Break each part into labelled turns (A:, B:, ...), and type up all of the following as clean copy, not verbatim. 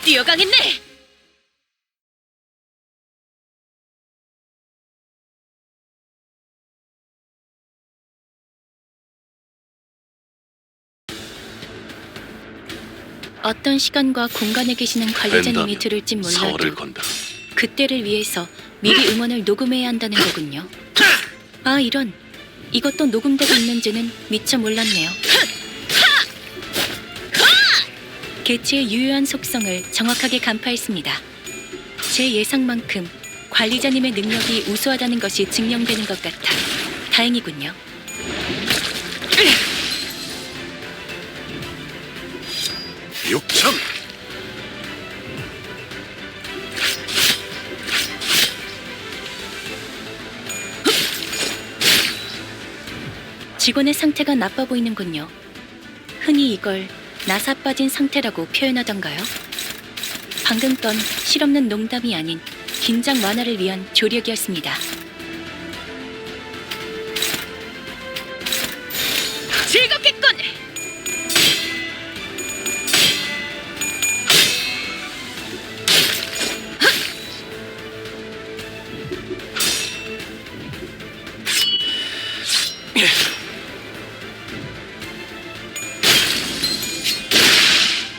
A: 뛰어가겠네! 어떤 시간과 공간에 계시는 관리자님이 들을진
B: 사활을
A: 몰라도
B: 건다.
A: 그때를 위해서 미리 음원을 녹음해야 한다는 거군요. 아, 이런. 이것도 녹음되고 있는지는 미처 몰랐네요. 개체의 유효한 속성을 정확하게 간파했습니다. 제 예상만큼 관리자님의 능력이 우수하다는 것이 증명되는 것 같아 다행이군요.
B: 육천.
A: 직원의 상태가 나빠 보이는군요. 흔히 이걸 나사 빠진 상태라고 표현하던가요? 방금 건 실없는 농담이 아닌 긴장 완화를 위한 조력이었습니다. 즐겁겠군!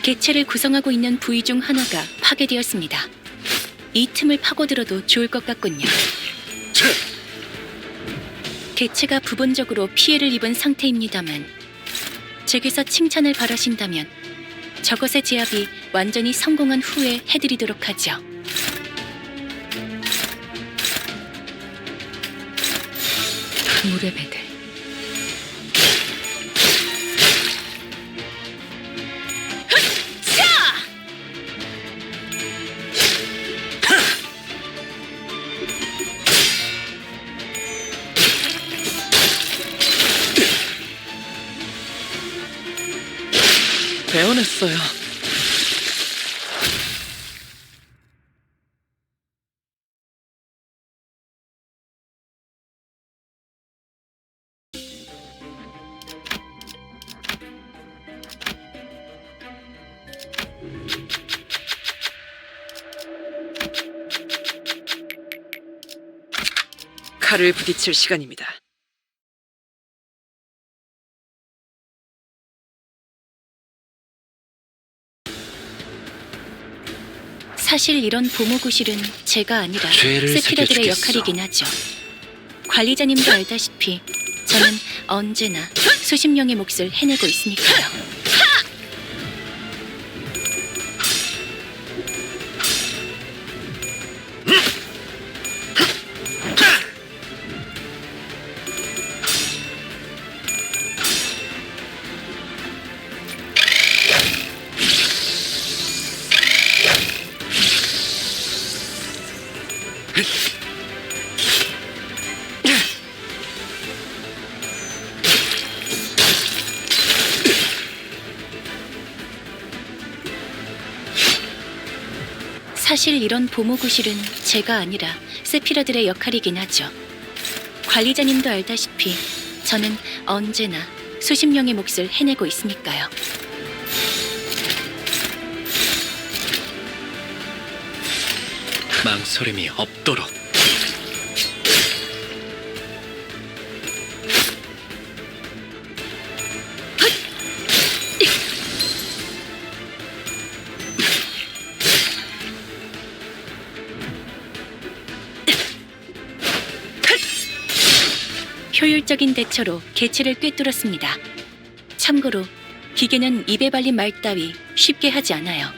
A: 개체를 구성하고 있는 부위 중 하나가 파괴되었습니다. 이 틈을 파고들어도 좋을 것 같군요. 개체가 부분적으로 피해를 입은 상태입니다만 제게서 칭찬을 바라신다면 저것의 제압이 완전히 성공한 후에 해드리도록 하죠. 물의 배들.
C: 배워냈어요. 칼을 부딪힐 시간입니다.
A: 사실 이런 보모구실은 제가 아니라
B: 죄를
A: 세피라들의
B: 새겨주겠어.
A: 역할이긴 하죠. 관리자님도 알다시피 저는 언제나 수십 명의 몫을 해내고 있으니까요. 사실 이런 보모구실은 제가 아니라 세피라들의 역할이긴 하죠. 관리자님도 알다시피 저는 언제나 수십 명의 몫을 해내고 있으니까요.
C: 망설임이 없도록.
A: 효율적인 대처로 개체를 꿰뚫었습니다. 참고로 기계는 입에 발린 말 따위 쉽게 하지 않아요.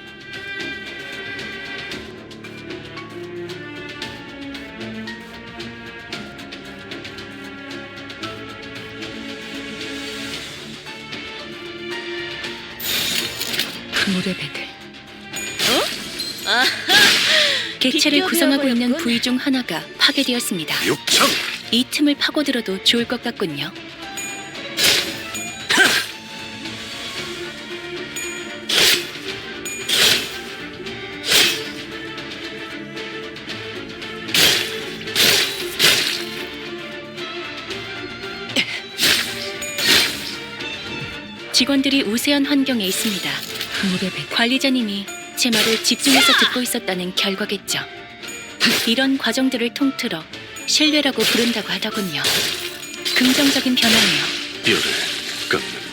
A: 물의 배들. 개체를 구성하고 있는 부위 중 하나가 파괴되었습니다.
B: 육천.
A: 이 틈을 파고들어도 좋을 것 같군요. 직원들이 우세한 환경에 있습니다. 관리자님이 제 말을 집중해서 듣고 있었다는 결과겠죠. 이런 과정들을 통틀어 신뢰라고 부른다고 하더군요. 긍정적인 변화네요.
B: 뼈를 깎는다.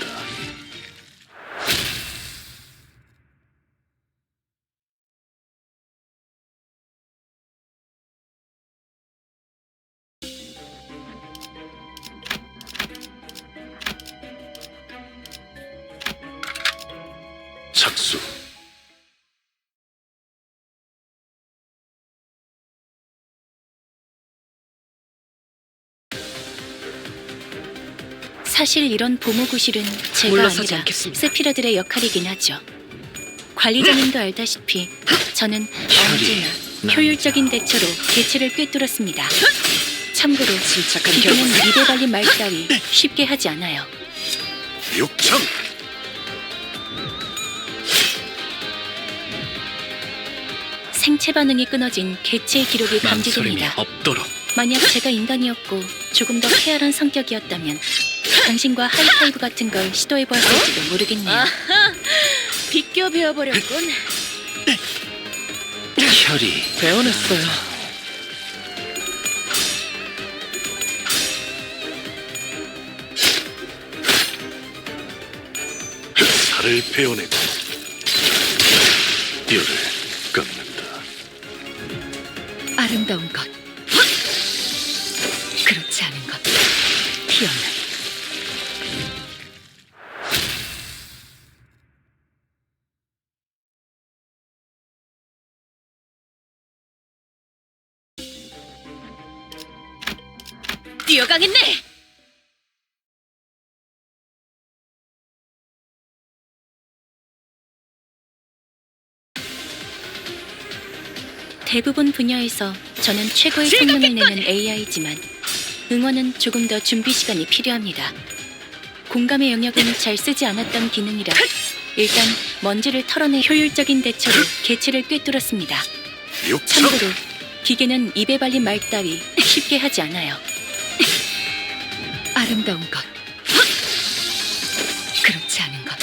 B: 착수.
A: 사실 이런 보모구실은 제가
C: 물러서지
A: 아니라
C: 않겠습니다.
A: 세피라들의 역할이긴 하죠. 관리자님도 알다시피 저는 언제나 효율적인 대처로 개체를 꿰뚫었습니다. 참고로
C: 침착한
A: 기계는
C: 결과.
A: 입에 발린 말 따위 쉽게 하지 않아요.
B: 육청.
A: 생체 반응이 끊어진 개체의 기록이
C: 망설임이
A: 감지됩니다.
C: 없도록.
A: 만약 제가 인간이었고 조금 더 쾌활한 성격이었다면 당신과 하이파이브 같은 걸 시도해보았을지도 모르겠네요.
D: 비껴 베어버렸군.
C: 혈이 배워냈어요.
B: 살을 베어내고 뼈를 깎는다.
D: 아름다운 것, 그렇지 않은 것, 희한한. 뛰어가겠네.
A: 대부분 분야에서 저는 최고의 성능을 내는 AI지만 응원은 조금 더 준비 시간이 필요합니다. 공감의 영역은 잘 쓰지 않았던 기능이라 일단 먼지를 털어내 효율적인 대처로 개체를 꿰뚫었습니다.
B: 육청.
A: 참고로 기계는 입에 발린 말 따위 쉽게 하지 않아요.
D: 아름다운 것, 그렇지 않은 것.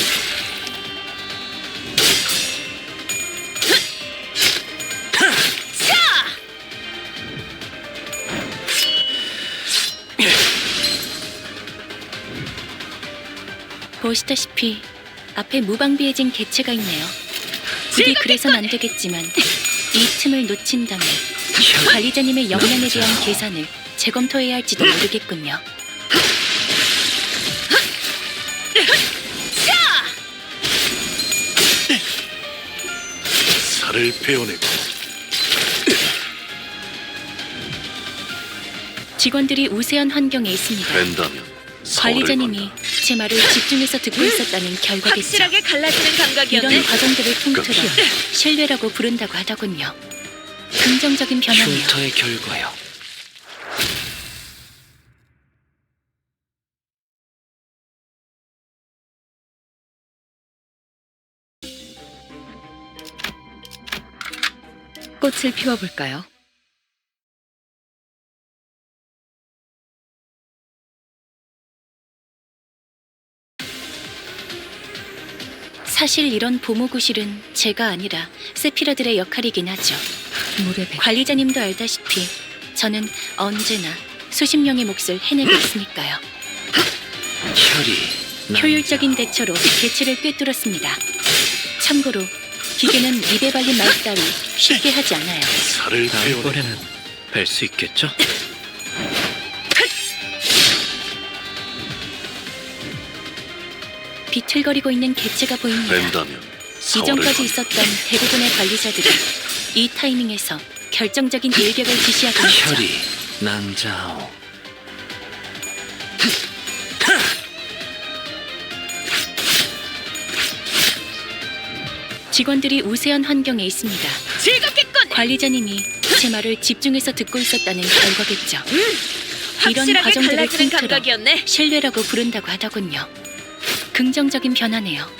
A: 보시다시피 앞에 무방비해진 개체가 있네요. 부디 그래선 안 되겠지만 이 틈을 놓친다면 관리자님의 역량에 대한 계산을 재검토해야 할지도 모르겠군요.
B: 살을 베어내고
A: 직원들이 우세한 환경에 있습니다.
B: 된다면 서울을
A: 관리자님이
B: 간다.
A: 제 말을 집중해서 듣고 있었다는 결과겠죠.
D: 확실하게 갈라지는
A: 이런
D: 감각이었네.
A: 과정들을 통틀어 신뢰라고 부른다고 하더군요. 긍정적인 변화네요.
C: 흉터의 결과요.
D: 꽃을 피워볼까요?
A: 사실 이런 보모구실은 제가 아니라 세피라들의 역할이긴 하죠.
D: 물에 배.
A: 관리자님도 알다시피 저는 언제나 수십 명의 몫을 해내고 있으니까요.
C: 혈이
A: 효율적인 대처로 개체를 꿰뚫었습니다. 참고로 기계는 입에 발린 말 따위 쉽게 하지 않아요.
B: 살을 베어내고
C: 다음번에는 뵐 수 있겠죠?
A: 비틀거리고 있는 개체가 보입니다.
B: 된다면 서울을
A: 이전까지
B: 간다.
A: 있었던 대부분의 관리자들이 이 타이밍에서 결정적인 일격을 지시하고 있죠.
C: 혈이 낭자오.
A: 직원들이 우세한 환경에 있습니다.
D: 즐겁겠군.
A: 관리자님이 제 말을 집중해서 듣고 있었다는 결과겠죠. 이런
D: 확실하게
A: 과정들을
D: 갈라지는
A: 통틀어
D: 감각이었네.
A: 신뢰라고 부른다고 하더군요. 긍정적인 변화네요.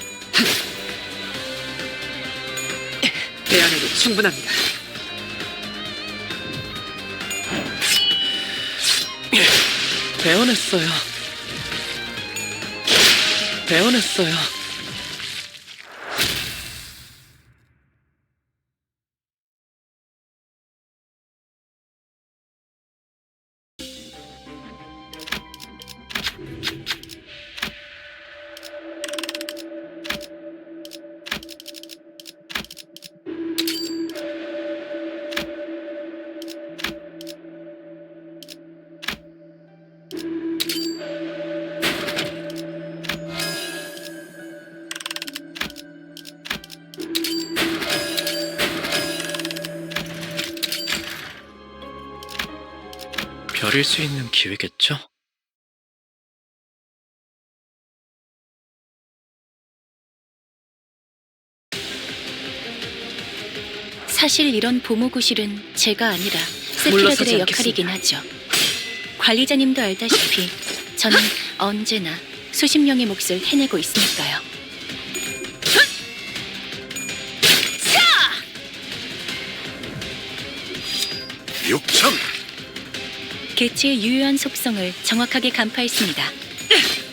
C: 대안에도 충분합니다. 배워냈어요. 배워냈어요. 버릴 수 있는 기회겠죠?
A: 사실 이런 보모구실은 제가 아니라
C: 물러서지
A: 세피라들의
C: 않겠습니다.
A: 역할이긴 하죠. 관리자님도 알다시피 저는 언제나 수십 명의 몫을 해내고 있으니까요.
B: 육참
A: 개체의 유효한 속성을 정확하게 간파했습니다.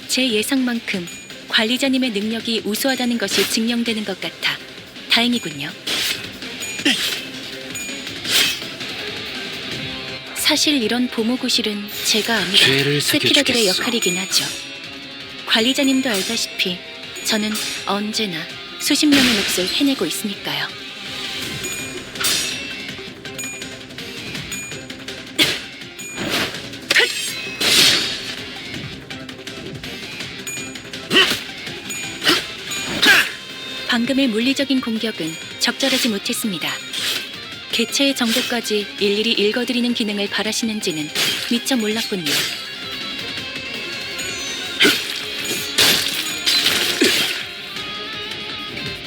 A: 제 예상만큼 관리자님의 능력이 우수하다는 것이 증명되는 것 같아 다행이군요. 사실 이런 보모구실은 제가 아니라
C: 죄를
A: 세피라들의
C: 새겨주겠어.
A: 역할이긴 하죠. 관리자님도 알다시피 저는 언제나 수십 명의 몫을 해내고 있으니까요. 방금의 물리적인 공격은 적절하지 못했습니다. 개체의 정보까지 일일이 읽어드리는 기능을 바라시는지는 미처 몰랐군요.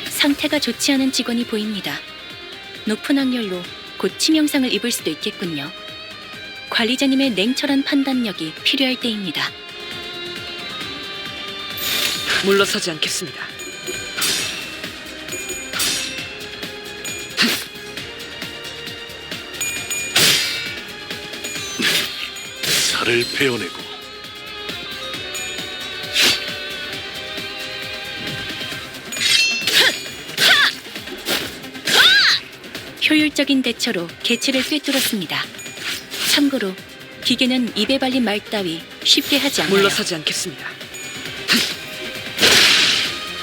A: 상태가 좋지 않은 직원이 보입니다. 높은 확률로 곧 치명상을 입을 수도 있겠군요. 관리자님의 냉철한 판단력이 필요할 때입니다.
C: 물러서지 않겠습니다.
B: 살을 베어내고
A: 효율적인 대처로 개체를 꿰뚫었습니다. 참고로 기계는 입에 발린 말 따위 쉽게 하지 않아요.
C: 물러서지 않겠습니다.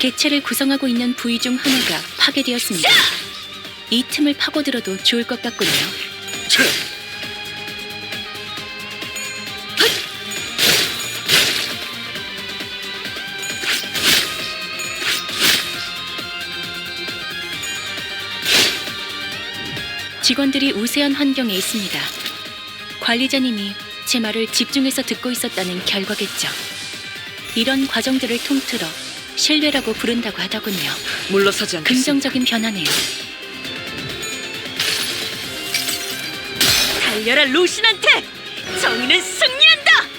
A: 개체를 구성하고 있는 부위 중 하나가 파괴되었습니다. 이 틈을 파고들어도 좋을 것 같군요.
B: 차!
A: 직원들이 우세한 환경에 있습니다. 관리자님이 제 말을 집중해서 듣고 있었다는 결과겠죠. 이런 과정들을 통틀어 신뢰라고 부른다고 하더군요.
C: 물러서지 않겠습니다.
A: 긍정적인 변화네요.
D: 달려라 로신한테! 정의는 승리한다!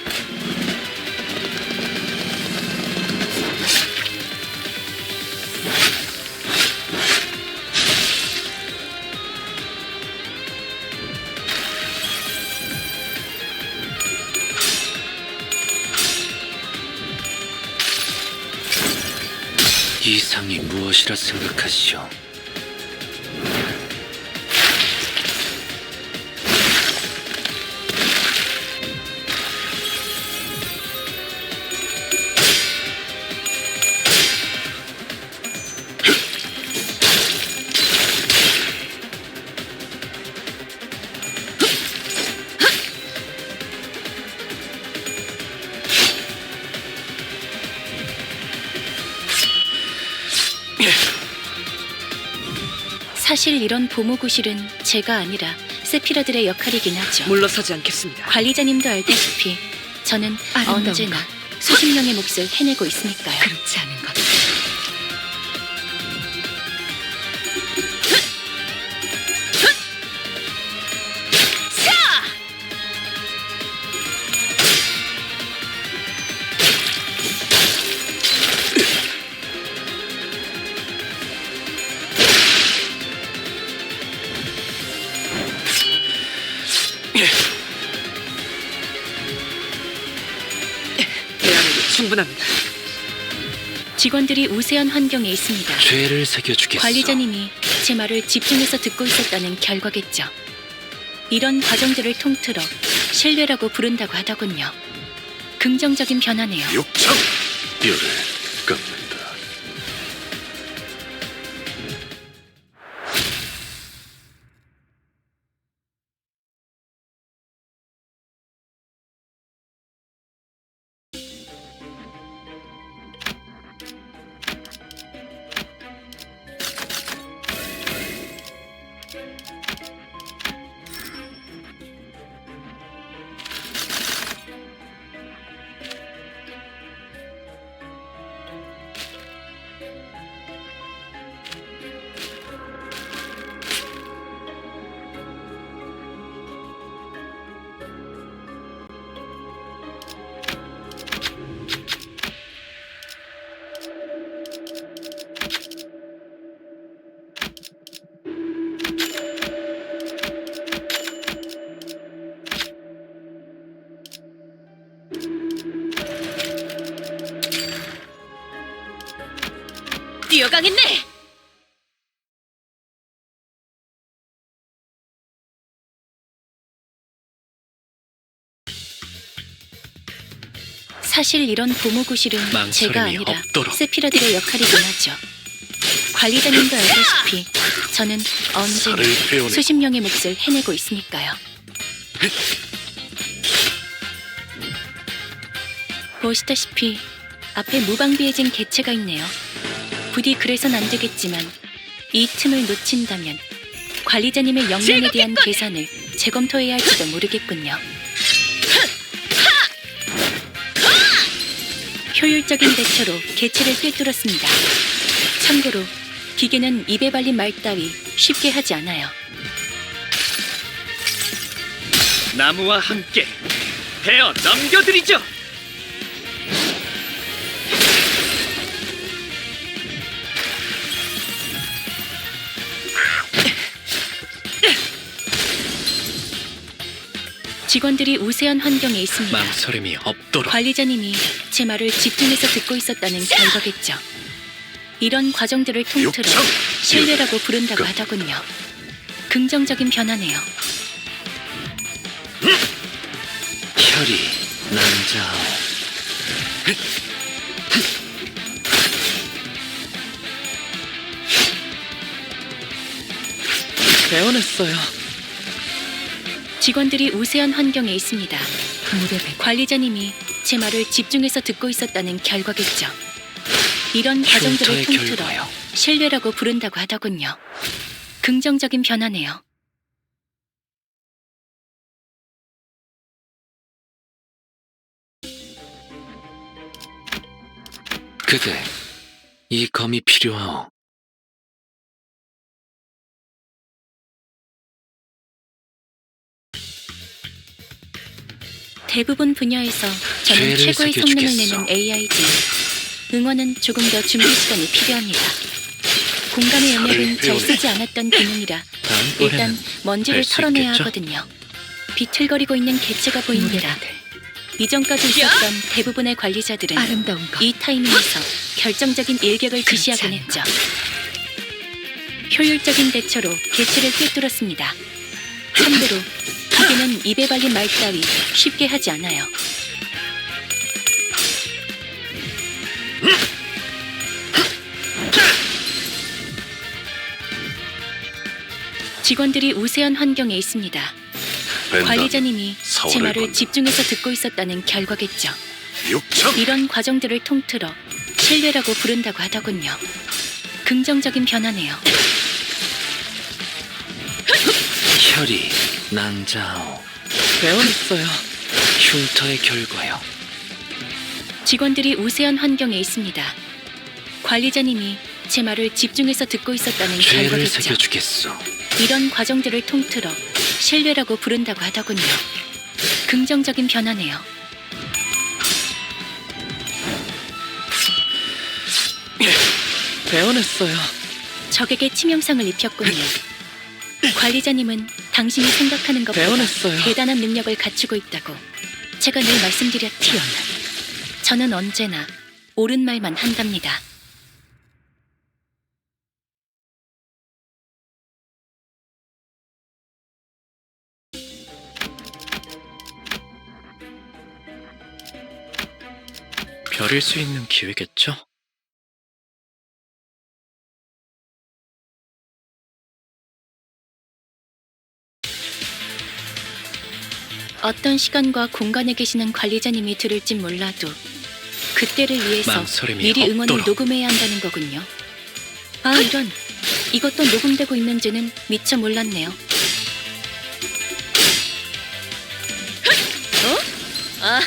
C: 이상이 무엇이라 생각하시오?
A: 사실 이런 보모구실은 제가 아니라 세피라들의 역할이긴 하죠.
C: 물러서지 않겠습니다.
A: 관리자님도 알다시피 저는
D: 아름다운
A: 언제나 수십 명의 몫을 해내고 있으니까요.
D: 그렇지 않은 것.
C: 대안에도 충분합니다.
A: 직원들이 우세한 환경에 있습니다.
C: 죄를 새겨주겠어.
A: 관리자님이 제 말을 집중해서 듣고 있었다는 결과겠죠. 이런 과정들을 통틀어 신뢰라고 부른다고 하더군요. 긍정적인 변화네요.
B: 육참 뼈를 깎는다.
D: 당했네.
A: 사실 이런 보모구실은
B: 망설임이
A: 제가 아니라
B: 없도록.
A: 세피라들의 역할이긴 하죠. 관리자님도 알다시피 저는 언제나
B: 살을 베어내고
A: 수십 명의 몫을 해내고 있으니까요. 보시다시피 앞에 무방비해진 개체가 있네요. 부디 그래선 안 되겠지만 이 틈을 놓친다면 관리자님의 역량에 대한 계산을 재검토해야 할지도 모르겠군요. 효율적인 대처로 개체를 꿰뚫었습니다. 참고로 기계는 입에 발린 말 따위 쉽게 하지 않아요.
C: 나무와 함께 베어 넘겨드리죠.
A: 직원들이 우세한 환경에 있습니다.
B: 망설임이 없도록.
A: 관리자님이 제 말을 집중해서 듣고 있었다는 결과겠죠. 이런 과정들을 통틀어
B: 육참!
A: 신뢰라고 부른다고
B: 끝.
A: 하더군요. 긍정적인 변화네요.
C: 혈이 남자오. 배워냈어요.
A: 직원들이 우세한 환경에 있습니다. 관리자님이 제 말을 집중해서 듣고 있었다는 결과겠죠. 이런 과정들을
C: 흉터의
A: 통틀어
C: 결과요.
A: 신뢰라고 부른다고 하더군요. 긍정적인 변화네요.
C: 그대, 이 검이 필요하오.
A: 대부분 분야에서 저는
C: 죄를
A: 최고의
C: 새겨주겠소.
A: 성능을 내는 AI지. 응원은 조금 더 준비 시간이 필요합니다. 공감의 영역은 잘 쓰지 않았던 기능이라 일단 먼지를
C: 할수
A: 털어내야
C: 있겠죠?
A: 하거든요. 비틀거리고 있는 개체가 보입니다. 이전까지 있었던 대부분의 관리자들은
D: 아름다운 것.
A: 이 타이밍에서 결정적인 일격을 지시하곤
D: 않은
A: 했죠. 효율적인 대처로 개체를 꿰뚫었습니다. 참고로 기계는 입에 발린 말 따위 쉽게 하지 않아요. 직원들이 우세한 환경에 있습니다.
B: 벤다.
A: 관리자님이 제
B: 사원을
A: 말을
B: 건다.
A: 집중해서 듣고 있었다는 결과겠죠.
B: 육참!
A: 이런 과정들을 통틀어 신뢰라고 부른다고 하더군요. 긍정적인 변화네요.
C: 혈이 남자오. 배워냈어요. 흉터의 결과요.
A: 직원들이 우세한 환경에 있습니다. 관리자님이 제 말을 집중해서 듣고 있었다는
C: 죄를
A: 결과겠죠.
C: 새겨주겠소.
A: 이런 과정들을 통틀어 신뢰라고 부른다고 하더군요. 긍정적인 변화네요.
C: 배워냈어요.
A: 적에게 치명상을 입혔군요. 관리자님은 당신이 생각하는 것보다
C: 배워냈어요.
A: 대단한 능력을 갖추고 있다고 제가 늘 말씀드렸죠. 저는 언제나 옳은 말만 한답니다.
C: 별일 수 있는 기회겠죠?
A: 어떤 시간과 공간에 계시는 관리자님이 들을진 몰라도 그때를 위해서
B: 망설임이
A: 미리 응원을
B: 없도록.
A: 녹음해야 한다는 거군요. 아 이런, 이것도 녹음되고 있는지는 미처 몰랐네요.
D: 아하,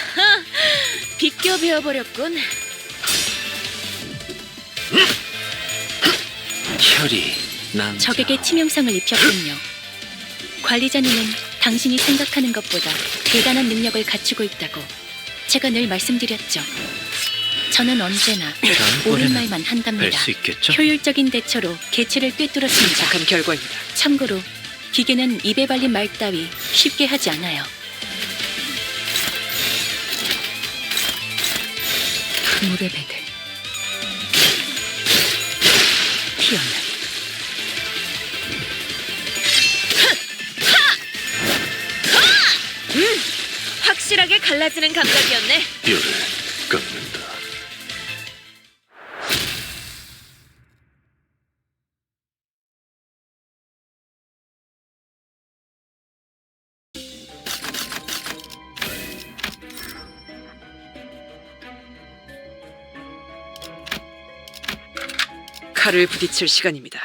D: 비껴 베어버렸군.
C: 혈이 남자오.
A: 적에게 치명상을 입혔군요. 관리자님은 당신이 생각하는 것보다 대단한 능력을 갖추고 있다고 제가 늘 말씀드렸죠. 저는 언제나 옳은 말만 한답니다.
C: 뵐수 있겠죠?
A: 효율적인 대처로 개체를 꿰뚫었습니다.
C: 착한 결과입니다.
A: 참고로 기계는 입에 발린 말 따위 쉽게 하지 않아요.
D: 물의 배들. 피어나. 확실하게 갈라지는 감각이었네.
B: 뼈를 깎는다.
E: 칼을 부딪힐 시간입니다.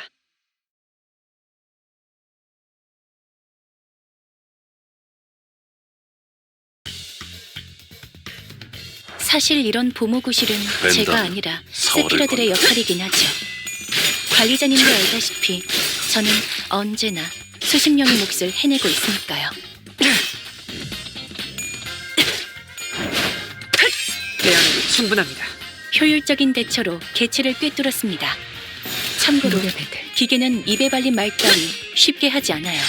A: 사실 이런 보모구실은 제가 아니라 세피라들의 역할이긴 하죠. 관리자님도 알다시피 저는 언제나 수십 명의 몫을 해내고 있으니까요.
E: 대안은 충분합니다.
A: 효율적인 대처로 개체를 꿰뚫었습니다. 참고로 기계는 입에 발린 말 따위 쉽게 하지 않아요.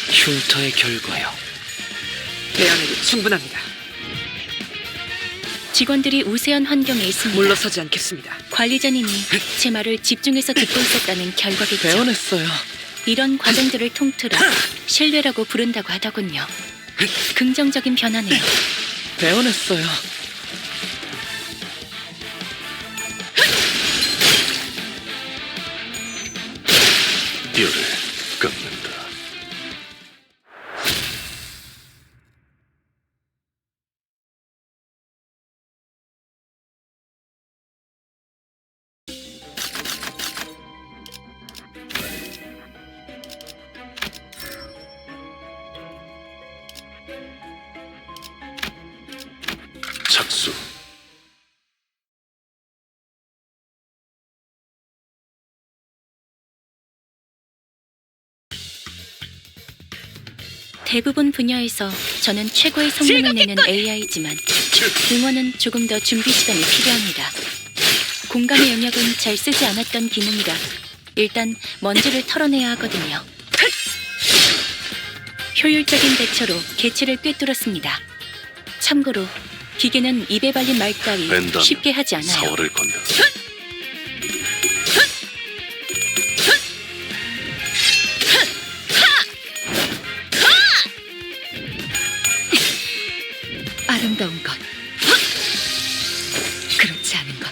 C: 흉터의 결과요.
E: 대안은 충분합니다.
A: 직원들이 우세한 환경에 있습니다.
E: 물러서지 않겠습니다.
A: 관리자님이 제 말을 집중해서 듣고 있었다는 결과겠죠.
C: 배워냈어요.
A: 이런 과정들을 통틀어 신뢰라고 부른다고 하더군요. 긍정적인 변화네요.
C: 배워냈어요.
B: 뼈를 깎는다. 착수.
A: 대부분 분야에서 저는 최고의 성능을 내는 AI지만 응원은 조금 더 준비 시간이 필요합니다. 공감의 영역은 잘 쓰지 않았던 기능이라 일단 먼지를 털어내야 하거든요. 효율적인 대처로 개체를 꿰뚫었습니다. 참고로 기계는 입에 발린 말 따위
B: 벤다는
A: 쉽게 하지 않아요.
B: 사활을 건다.
D: 아름다운 것, 그렇지 않은 것.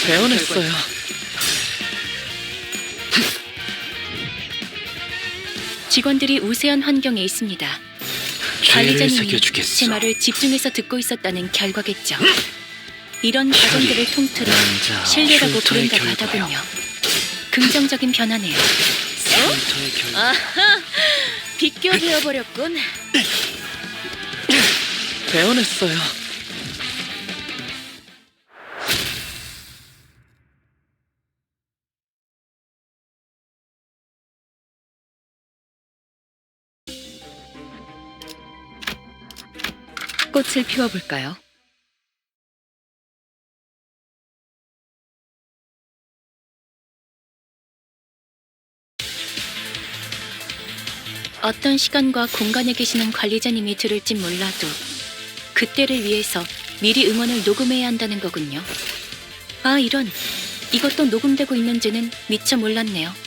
C: 배워냈어요.
A: 직원들이 우세한 환경에 있습니다.
C: 죄를
A: 관리자님이
C: 새겨주겠어.
A: 제 말을 집중해서 듣고 있었다는 결과겠죠. 이런 과정들을 통틀어
C: 남자,
A: 신뢰라고
C: 흉터의
A: 부른다고
C: 결과요.
A: 하더군요. 긍정적인 변화네요.
C: 흉터의 결과.
D: 아하, 비껴 베어버렸군.
C: 배워냈어요.
D: 꽃을 피워볼까요?
A: 어떤 시간과 공간에 계시는 관리자님이 들을진 몰라도 그때를 위해서 미리 응원을 녹음해야 한다는 거군요. 아, 이런. 이것도 녹음되고 있는지는 미처 몰랐네요.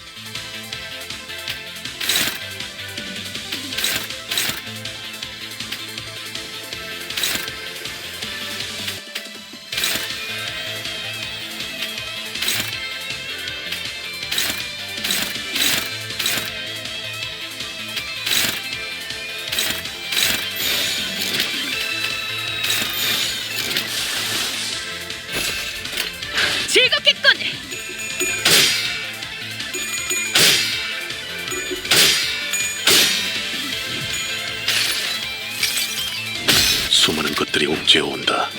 D: 즐겁겠군.
B: 수많은 것들이 옥죄어온다.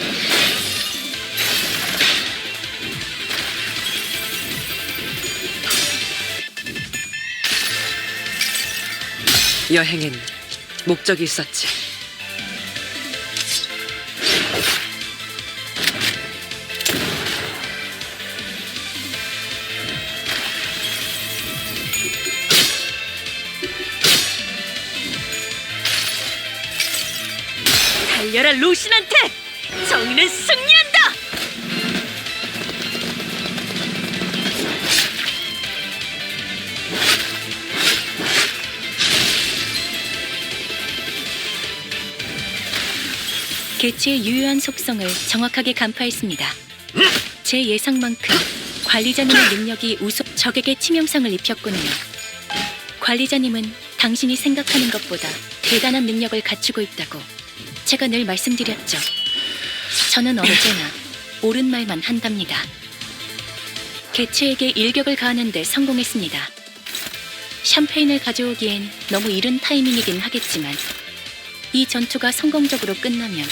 E: 여행엔 목적이 있었지.
D: 달려라 루신한테! 정의는 승리한다!
A: 개체의 유효한 속성을 정확하게 간파했습니다. 제 예상만큼 관리자님의 능력이 적에게 치명상을 입혔군요. 관리자님은 당신이 생각하는 것보다 대단한 능력을 갖추고 있다고 제가 늘 말씀드렸죠. 저는 언제나 옳은 말만 한답니다. 개체에게 일격을 가하는 데 성공했습니다. 샴페인을 가져오기엔 너무 이른 타이밍이긴 하겠지만 이 전투가 성공적으로 끝나면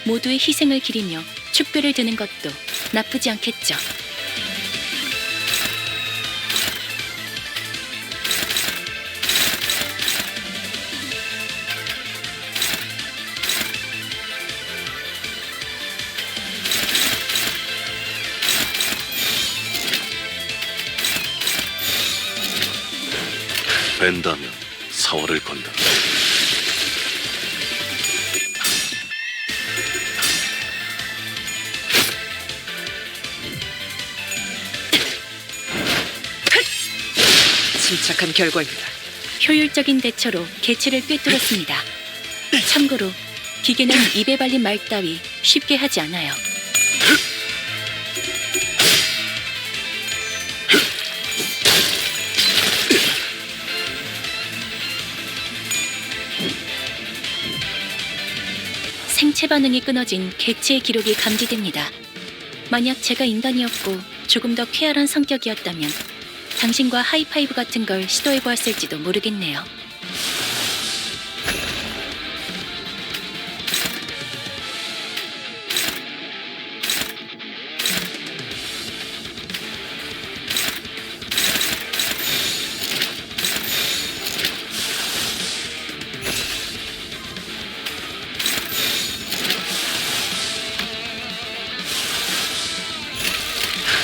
A: 모두의 희생을 기리며 축배를 드는 것도 나쁘지 않겠죠.
B: 벤다면 사활을 건다.
E: 침착한 결과입니다.
A: 효율적인 대처로 개체를 꿰뚫었습니다. 참고로 기계는 입에 발린 말 따위 쉽게 하지 않아요. 생체 반응이 끊어진 개체의 기록이 감지됩니다. 만약 제가 인간이었고 조금 더 쾌활한 성격이었다면 당신과 하이파이브 같은 걸 시도해보았을지도 모르겠네요.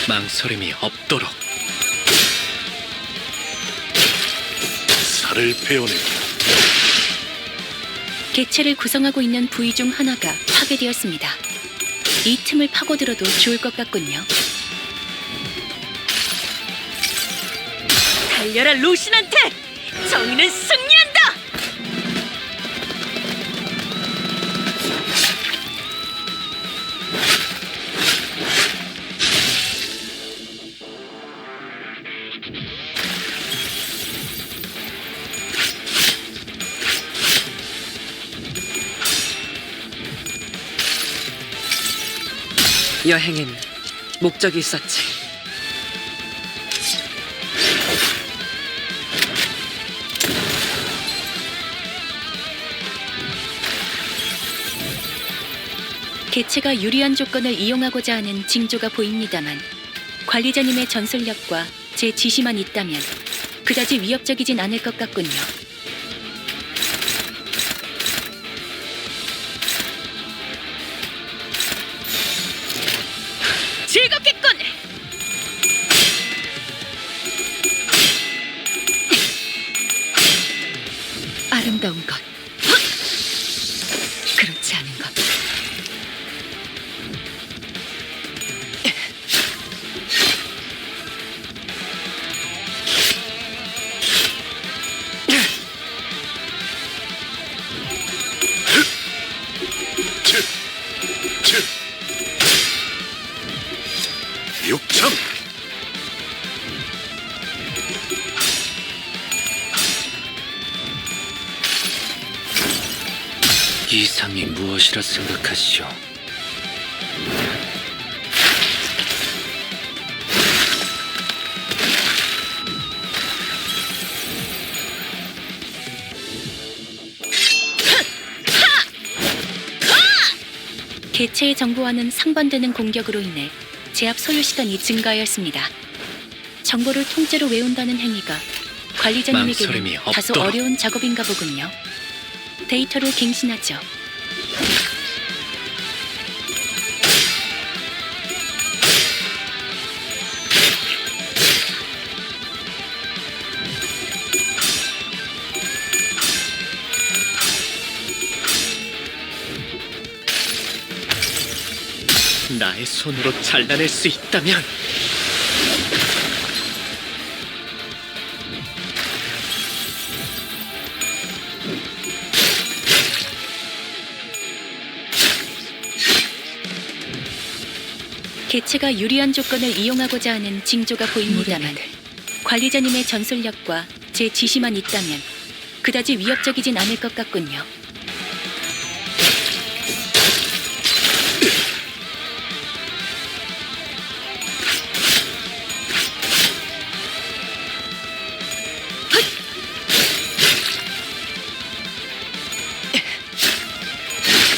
C: 망설임이 없도록.
B: 살을 베어내고
A: 개체를 구성하고 있는 부위 중 하나가 파괴되었습니다. 이 틈을 파고들어도 좋을 것 같군요.
D: 달려라 루신한테! 정의는 승리한다!
E: 여행엔 목적이 있었지.
A: 개체가 유리한 조건을 이용하고자 하는 징조가 보입니다만 관리자님의 전술력과 제 지시만 있다면 그다지 위협적이진 않을 것 같군요.
D: 즐겁겠군!
A: 아름다운 것, 그렇지 않은 것.
B: 육참
C: 이상이 무엇이라 생각하시오?
A: 개체의 정보와는 상반되는 공격으로 인해 제압 소요 시간이 증가하였습니다. 정보를 통째로 외운다는 행위가 관리자님에게는
C: 망설임이
A: 다소
C: 없도록.
A: 어려운 작업인가 보군요. 데이터를 갱신하죠.
C: 나의 손으로 잘라낼 수 있다면
A: 개체가 유리한 조건을 이용하고자 하는 징조가 보입니다만 관리자님의 전술력과 제 지시만 있다면 그다지 위협적이진 않을 것 같군요.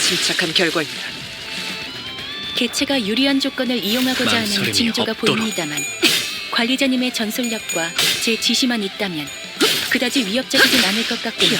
E: 침착한 결과입니다.
A: 개체가 유리한 조건을 이용하고자 하는
C: 망설임이
A: 징조가
C: 없도록.
A: 보입니다만 관리자님의 전술력과 제 지시만 있다면 그다지 위협적이진 않을 것 같군요.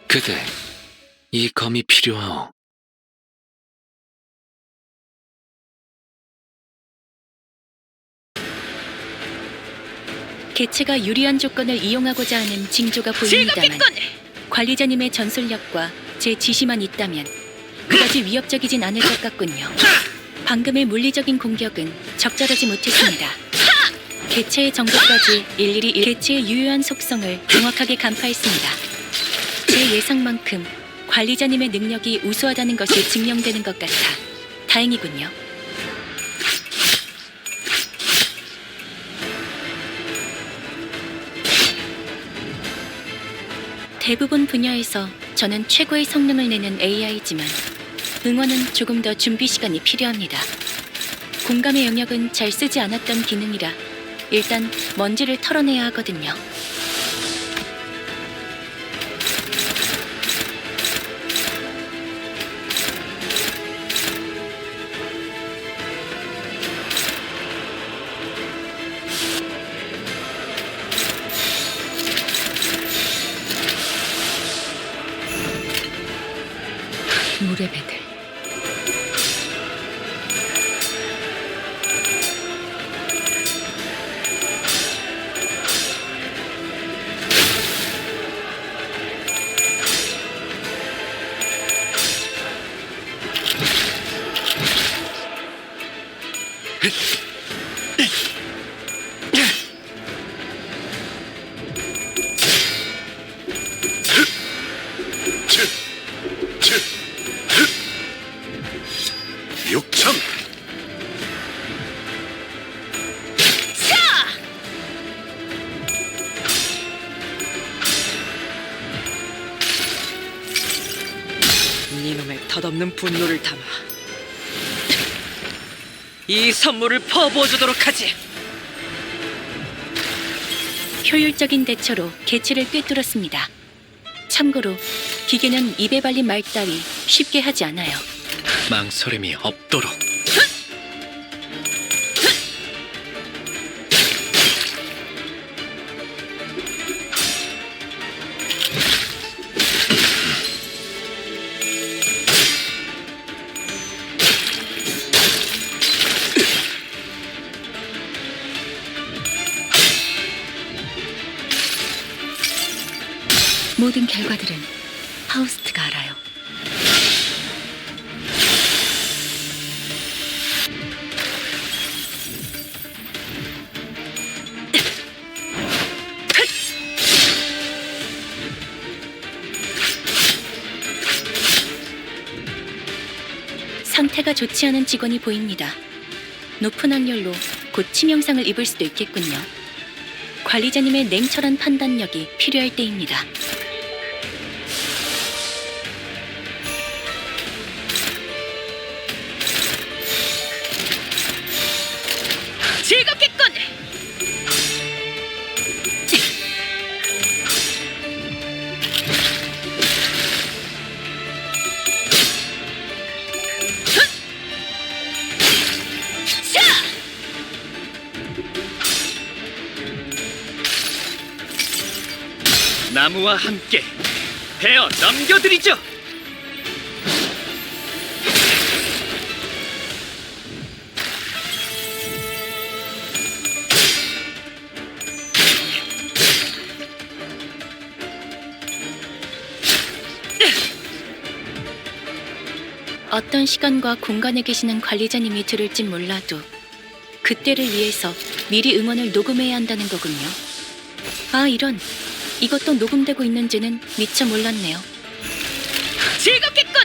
C: 그대 이 검이 필요하오.
A: 개체가 유리한 조건을 이용하고자 하는 징조가 보입니다만
D: 즐겁겠군.
A: 관리자님의 전술력과 제 지시만 있다면 그다지 위협적이진 않을 것 같군요. 방금의 물리적인 공격은 적절하지 못했습니다. 개체의 정보까지 일일이 개체의 유효한 속성을 정확하게 간파했습니다. 제 예상만큼 관리자님의 능력이 우수하다는 것이 증명되는 것 같아 다행이군요. 대부분 분야에서 저는 최고의 성능을 내는 AI지만 응원은 조금 더 준비 시간이 필요합니다. 공감의 영역은 잘 쓰지 않았던 기능이라 일단 먼지를 털어내야 하거든요. 물의 배들.
B: 육참.
E: 이놈의 덧없는 분노를 담아 이 선물을 퍼부어주도록 하지.
A: 효율적인 대처로 개체를 꿰뚫었습니다. 참고로 기계는 입에 발린 말 따위 쉽게 하지 않아요.
C: 망설임이 없도록.
A: 모든 결과들은 파우스트가 알아요. 상태가 좋지 않은 직원이 보입니다. 높은 확률로 곧 치명상을 입을 수도 있겠군요. 관리자님의 냉철한 판단력이 필요할 때입니다.
D: 즐겁겠군. 자,
C: 나무와 함께 베어 넘겨드리죠.
A: 어떤 시간과 공간에 계시는 관리자님이 들을진 몰라도 그때를 위해서 미리 음원을 녹음해야 한다는 거군요. 아, 이런. 이것도 녹음되고 있는지는 미처 몰랐네요.
D: 즐겁겠군.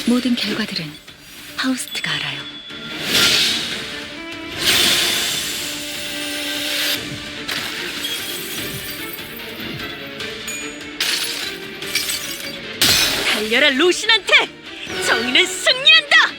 A: 모든 결과들은 파우스트가 알아요.
D: 달려라 루신한테. 정의는 승리한다.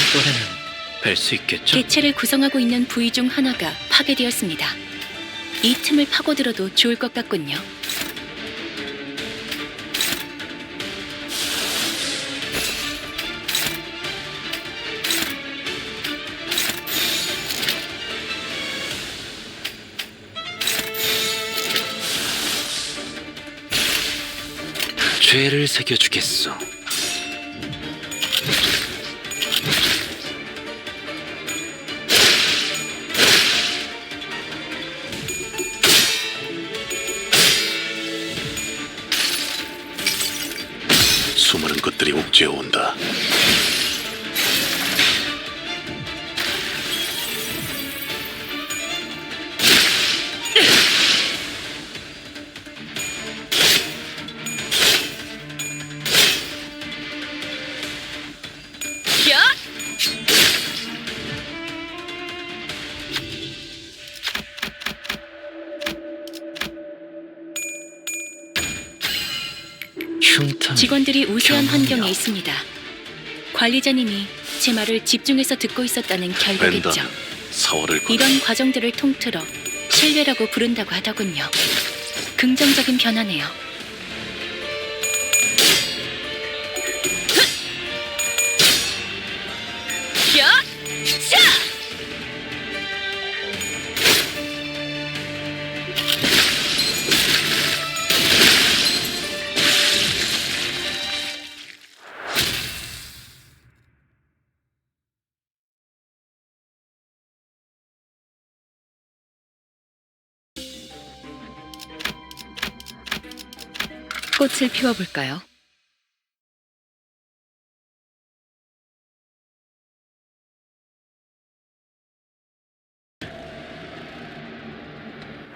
C: 이번에는 뵐 수 있겠죠?
A: 개체를 구성하고 있는 부위 중 하나가 파괴되었습니다. 이 틈을 파고들어도 좋을 것 같군요.
C: 죄를 새겨주겠소.
B: 수많은 것들이 옥죄어 온다.
D: 야!
C: 흉터.
A: 직원들이 우세한
C: 경험이요.
A: 환경에 있습니다. 관리자님이 제 말을 집중해서 듣고 있었다는 결과겠죠.
B: 벤다면 사활을 건다.
A: 이런 과정들을 통틀어 신뢰라고 부른다고 하더군요. 긍정적인 변화네요.
D: 야! 자!
A: 꽃을 피워볼까요?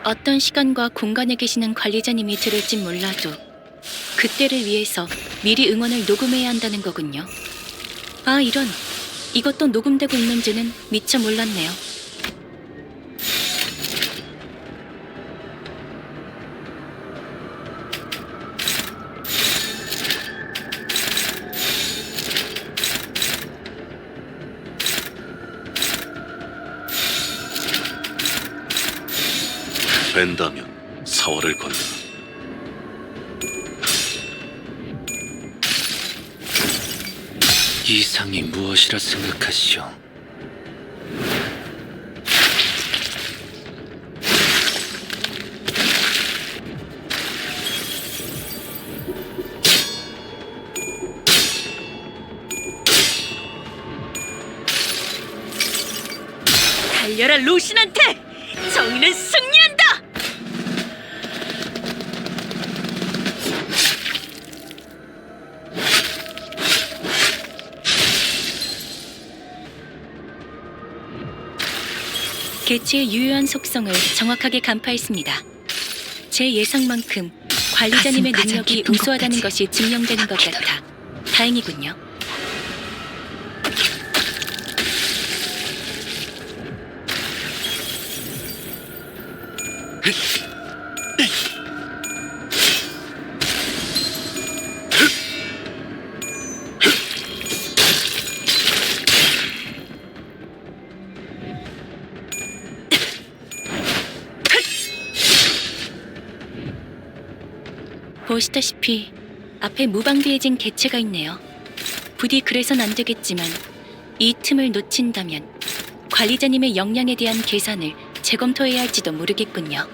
A: 어떤 시간과 공간에 계시는 관리자님이 들을진 몰라도 그때를 위해서 미리 응원을 녹음해야 한다는 거군요. 아, 이런. 이것도 녹음되고 있는지는 미처 몰랐네요.
B: 벤다면 사활을 건다.
C: 이상이 무엇이라 생각하시오?
D: 달려라 루신한테! 정의는 승리한다!
A: 개체의 유효한 속성을 정확하게 간파했습니다. 제 예상만큼 관리자님의
F: 가슴 가장
A: 능력이
F: 깊은
A: 우수하다는
F: 곳까지
A: 것이 증명되는 것 같아 다행이군요. 보시다시피 앞에 무방비해진 개체가 있네요. 부디 그래선 안 되겠지만 이 틈을 놓친다면 관리자님의 역량에 대한 계산을 재검토해야 할지도 모르겠군요.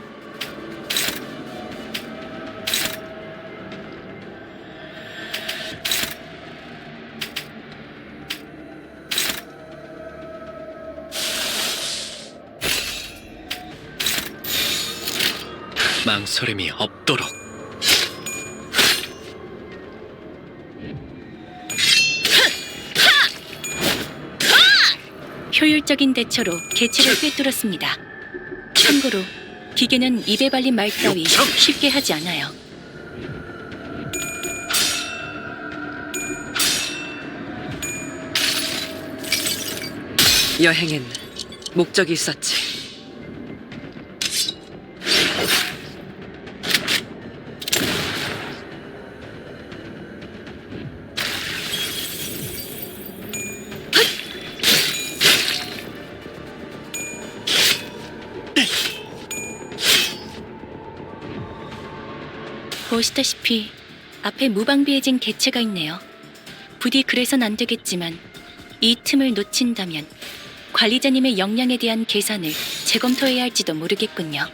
C: 망설임이 없도록.
A: 효율적인 대처로 개체를 꿰뚫었습니다. 참고로 기계는 입에 발린 말 따위 쉽게 하지 않아요.
E: 여행엔 목적이 있었지.
A: 보시다시피 앞에 무방비해진 개체가 있네요. 부디 그래선 안 되겠지만 이 틈을 놓친다면 관리자님의 역량에 대한 계산을 재검토해야 할지도 모르겠군요.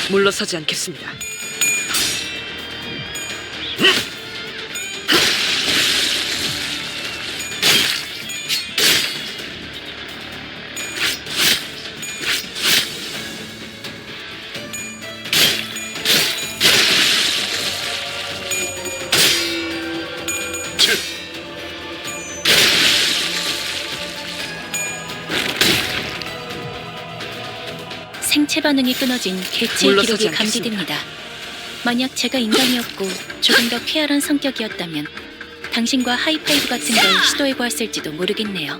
E: 물러서지 않겠습니다.
A: 생체 반응이 끊어진 개체의
E: 물러서지
A: 기록이
E: 않겠습니다.
A: 감지됩니다. 만약 제가 인간이었고 조금 더 쾌활한 성격이었다면 당신과 하이파이브 같은 걸 시도해보았을지도 모르겠네요.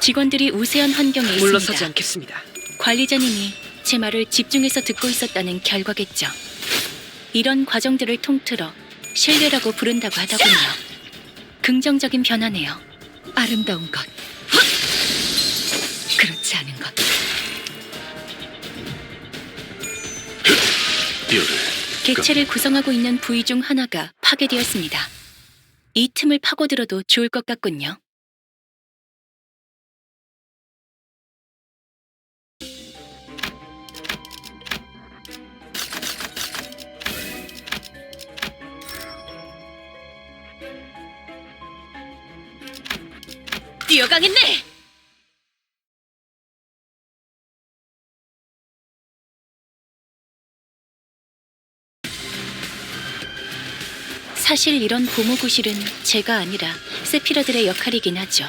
A: 직원들이 우세한 환경에
E: 물러서지
A: 있습니다.
E: 않겠습니다.
A: 관리자님이 제 말을 집중해서 듣고 있었다는 결과겠죠. 이런 과정들을 통틀어 신뢰라고 부른다고 하더군요. 긍정적인 변화네요.
F: 아름다운 것, 그렇지 않은 것.
B: 뼈를
A: 개체를 구성하고 있는 부위 중 하나가 파괴되었습니다. 이 틈을 파고들어도 좋을 것 같군요.
D: 뛰어가겠네!
A: 사실 이런 보모구실은 제가 아니라 세피러들의 역할이긴 하죠.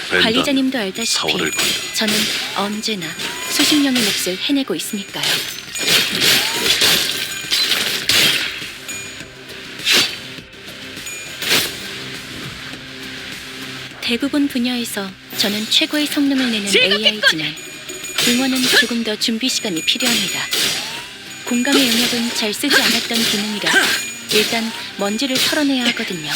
B: 벤담,
A: 관리자님도 알다시피
B: 사활을 건다.
A: 저는 언제나 수십 명의 몫을 해내고 있으니까요. 대부분 분야에서 저는 최고의 성능을 내는 AI지만 응원은 조금 더 준비 시간이 필요합니다. 공감의 영역은 잘 쓰지 않았던 기능이라 일단 먼지를 털어내야 하거든요.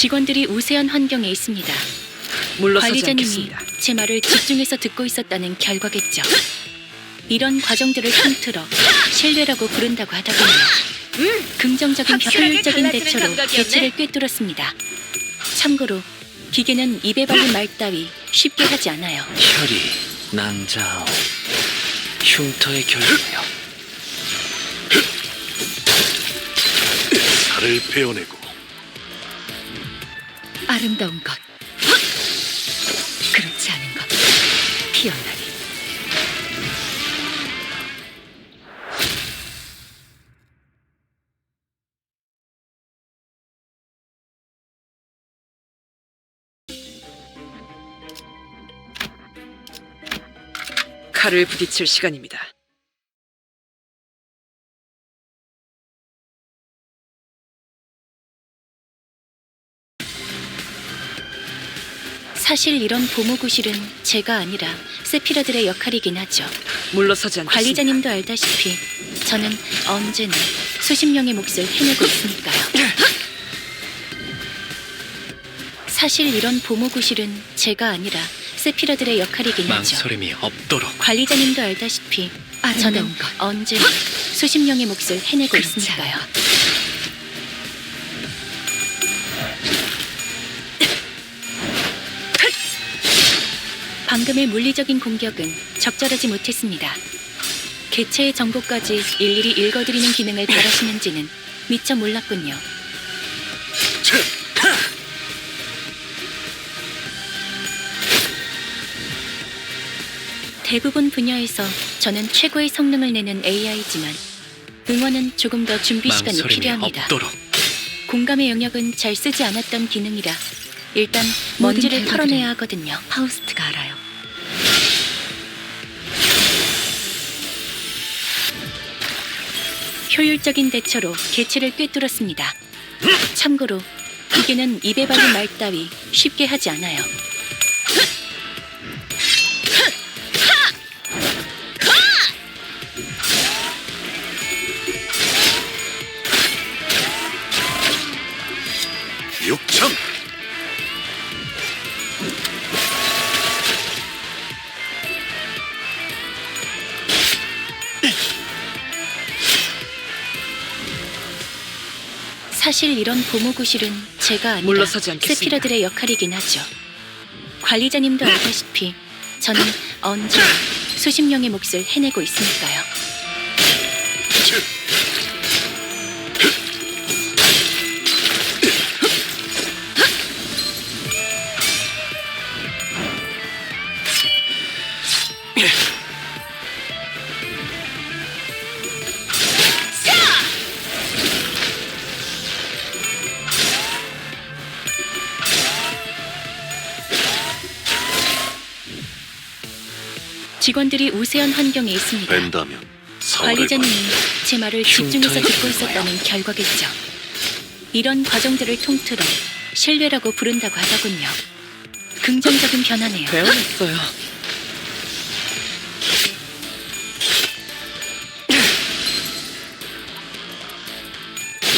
A: 직원들이 우세한 환경에 있습니다.
E: 물러서지
A: 관리자님이
E: 않겠습니다.
A: 제 말을 집중해서 듣고 있었다는 결과겠죠. 이런 과정들을 통틀어 신뢰라고 부른다고 하더군요. 긍정적인
D: 확실하게
A: 효율적인
D: 갈라지는
A: 대처로
D: 감각이었네.
A: 개체를 꿰뚫었습니다. 참고로 기계는 입에 발린 말 따위 쉽게 하지 않아요.
C: 혈이 난자오. 흉터의 결과요.
B: 살을 베어내고
F: 아름다운 것. 그렇지 않은 것. 피어나리.
E: 칼을 부딪힐 시간입니다.
A: 사실 이런 보모구실은 제가 아니라 세피라들의 역할이긴 하죠.
E: 물러서지 않겠습니다.
A: 관리자님도 알다시피 저는 언제나 수십 명의 몫을 해내고 있으니까요. 사실 이런 보모구실은 제가 아니라 세피라들의 역할이긴 하죠.
C: 망설임이 없도록.
A: 관리자님도 알다시피 저는
F: 아름다운 것.
A: 언제나 수십 명의 몫을 해내고
F: 그렇지
A: 있으니까요.
F: 않은 것.
A: 방금의 물리적인 공격은 적절하지 못했습니다. 개체의 정보까지 일일이 읽어드리는 기능을 바라시는지는 미처 몰랐군요. 대부분 분야에서 저는 최고의 성능을 내는 AI지만 응원은 조금 더 준비 시간이
C: 망설임이
A: 필요합니다.
C: 없도록.
A: 공감의 영역은 잘 쓰지 않았던 기능이라 일단
F: 모든
A: 먼지를
F: 결과들은
A: 털어내야 하거든요.
F: 파우스트가 알아요.
A: 효율적인 대처로 개체를 꿰뚫었습니다. 참고로 기계는 입에 발린 말 따위 쉽게 하지 않아요.
B: 육천
A: 사실 이런 보모구실은 제가 아니라
E: 물러서지 않겠습니다.
A: 세피라들의 역할이긴 하죠. 관리자님도 알다시피 저는 언제나 수십 명의 몫을 해내고 있으니까요. 직원들이 우세한 환경에 있습니다.
B: 뺀다면 사활을
A: 관리자님이 제 말을 집중해서
C: 흉터의
A: 듣고 있었다는 결과겠죠. 이런 과정들을 통틀어 신뢰라고 부른다고 하더군요. 긍정적인 변화네요.
E: 배워냈어요.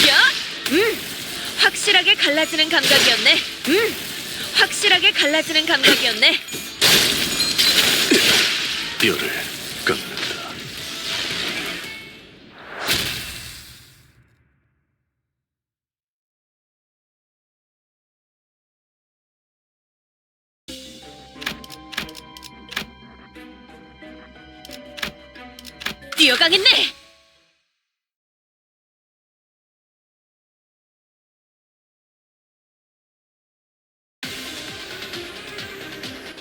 D: 야! 확실하게 갈라지는 감각이었네. 확실하게 갈라지는 감각이었네.
B: 뼈를 깎는다.
D: 뛰어가겠네.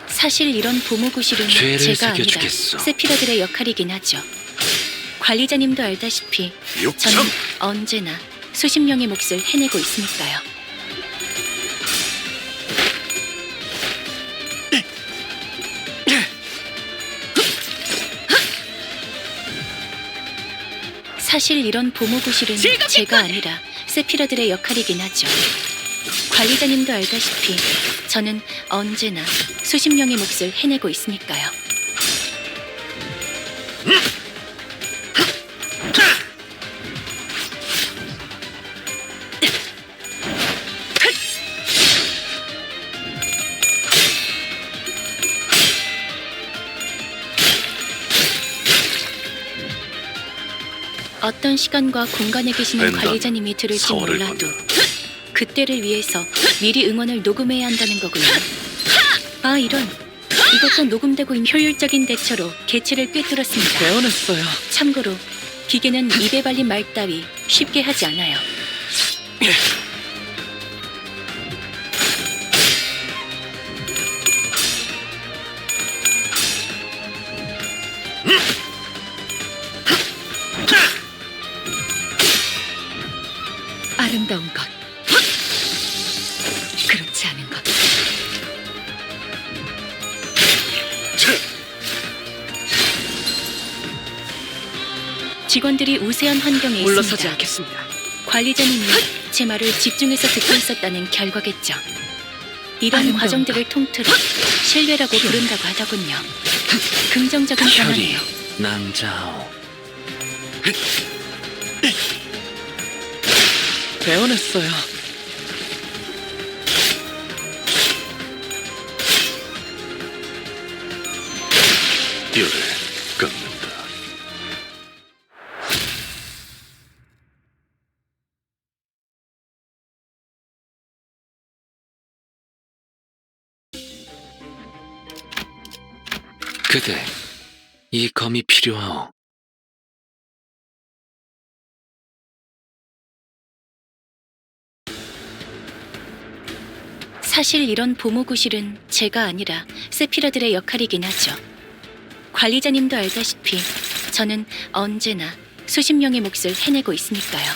A: 사실 이런 보모구실은
C: 죄를
A: 제가 아니라
C: 새겨주겠어.
A: 세피라들의 역할이긴 하죠. 관리자님도 알다시피
B: 육천
A: 저는 언제나 수십 명의 몫을 해내고 있으니까요. 사실 이런 보모구실은
D: 즐겁겠군!
A: 제가 아니라 세피라들의 역할이긴 하죠. 관리자님도 알다시피 저는 언제나 수십 명의 몫을 해내고 있으니까요. 어떤 시간과 공간에 계시는
B: 랜덤,
A: 관리자님이 들을지
B: 4월을
A: 몰라도 그때를 위해서 미리 응원을 녹음해야 한다는 거군요. 아, 이런. 이것도 녹음되고 있는 효율적인 대처로 개체를 꿰뚫었습니다.
E: 배워냈어요.
A: 참고로 기계는 입에 발린 말 따위 쉽게 하지 않아요.
F: 아름다운 것. 그렇지 않은 것.
A: 직원들이 우세한 환경에
E: 물러서지
A: 있습니다.
E: 않겠습니다.
A: 관리자님이 제 말을 집중해서 듣고 있었다는 결과겠죠. 이런
F: 아름다운
A: 과정들을 통틀어 신뢰라고 부른다고 하더군요. 긍정적인
C: 별이
A: 변화네요.
C: 난자오.
E: 배워냈어요.
B: 뼈를 깎는다.
C: 그대, 이 검이 필요하오.
A: 사실 이런 보모구실은 제가 아니라 세피라들의 역할이긴 하죠. 관리자님도 알다시피 저는 언제나 수십 명의 몫을 해내고 있으니까요.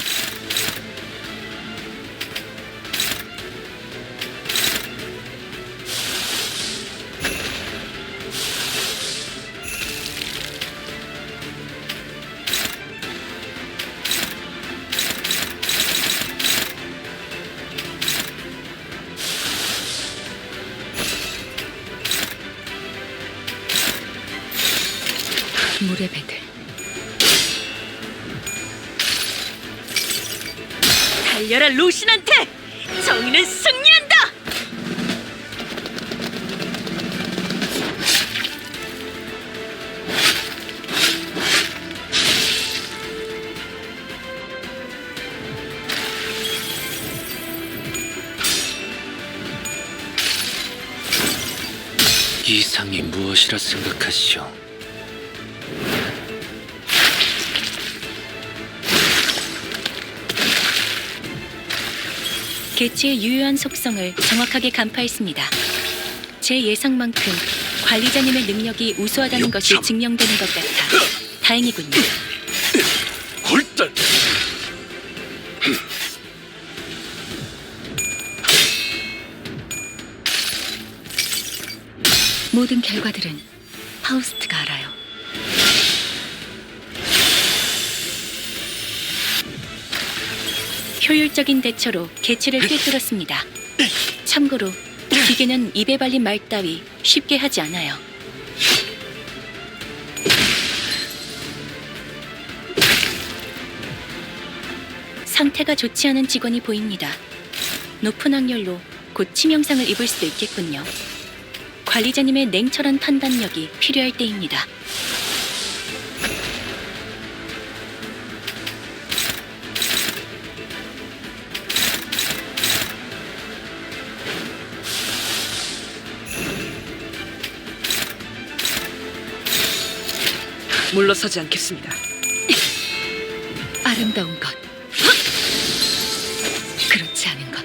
F: 물의 배들.
D: 달려라 루신한테! 정의는 승리한다!
C: 이상이 무엇이라 생각하시오?
A: 개체의 유효한 속성을 정확하게 간파했습니다. 제 예상만큼 관리자님의 능력이 우수하다는 것이
B: 육참.
A: 증명되는 것 같아 다행이군요.
B: 홀단.
F: 모든 결과들은 파우스트가 알아요.
A: 효율적인 대처로 개체를 꿰뚫었습니다. 참고로 기계는 입에 발린 말 따위 쉽게 하지 않아요. 상태가 좋지 않은 직원이 보입니다. 높은 확률로 곧 치명상을 입을 수도 있겠군요. 관리자님의 냉철한 판단력이 필요할 때입니다.
E: 물러서지 않겠습니다.
F: 아름다운 것. 그렇지 않은 것.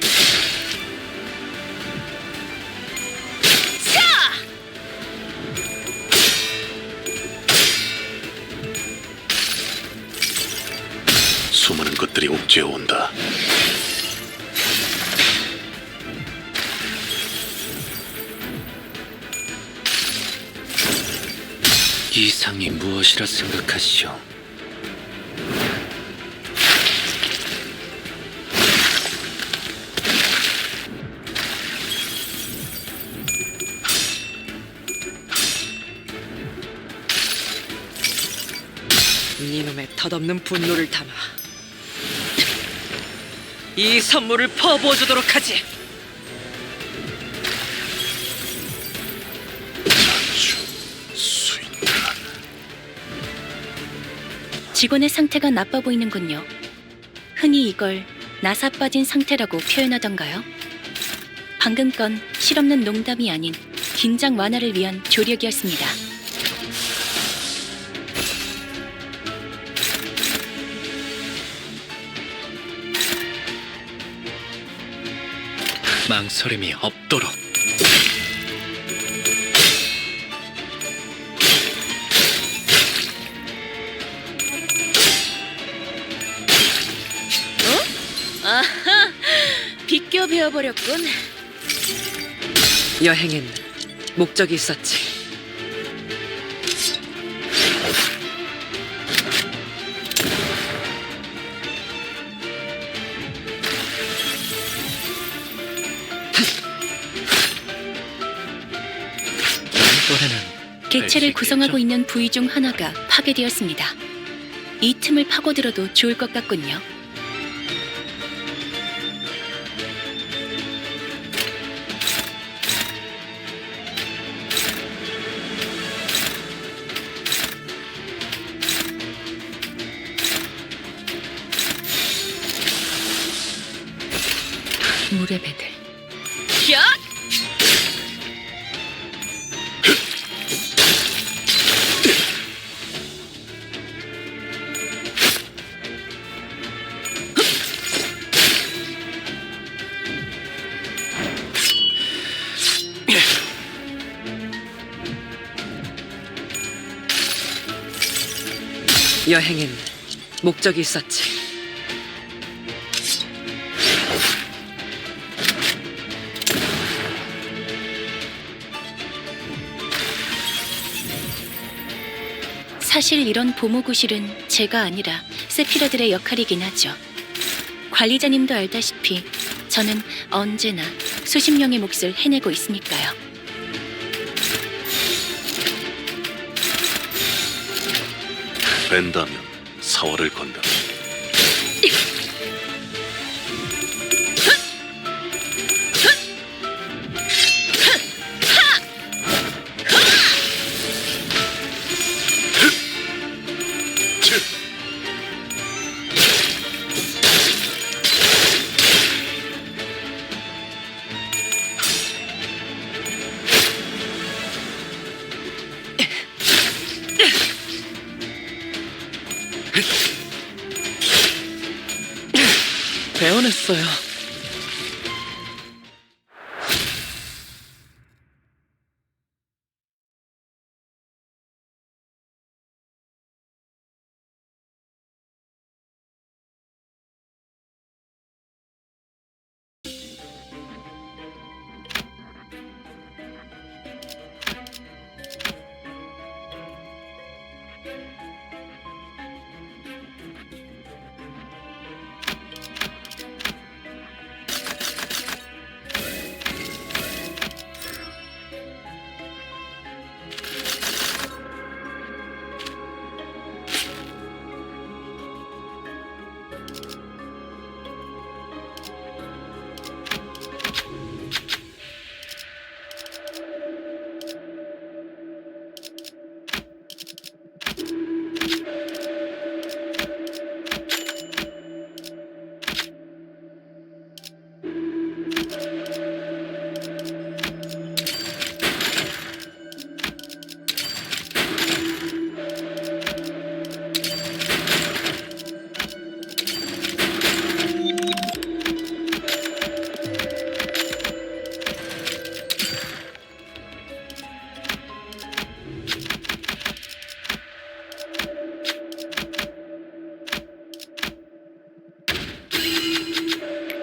B: 수많은 것들이 옥죄어 온다.
C: 이상이 무엇이라 생각하시오?
E: 이놈의 덧없는 분노를 담아 이 선물을 퍼부어주도록 하지.
B: 수인단.
A: 직원의 상태가 나빠 보이는군요. 흔히 이걸 나사 빠진 상태라고 표현하던가요? 방금 건 실없는 농담이 아닌 긴장 완화를 위한 조력이었습니다.
C: 망설임이 없도록.
D: 아하, 비껴 베어버렸군.
E: 여행엔 목적이 있었지.
C: 이번에는
A: 객체를 구성하고 있는 부위 중 하나가 파괴되었습니다. 이 틈을 파고들어도 좋을 것 같군요.
F: 물의 배들.
D: 야!
E: 여행엔 목적이 있었지.
A: 사실 이런 보모구실은 제가 아니라 세피라들의 역할이긴 하죠. 관리자님도 알다시피 저는 언제나 수십 명의 몫을 해내고 있으니까요.
B: 뺀다면 사활을 건다.
E: 배워냈어요.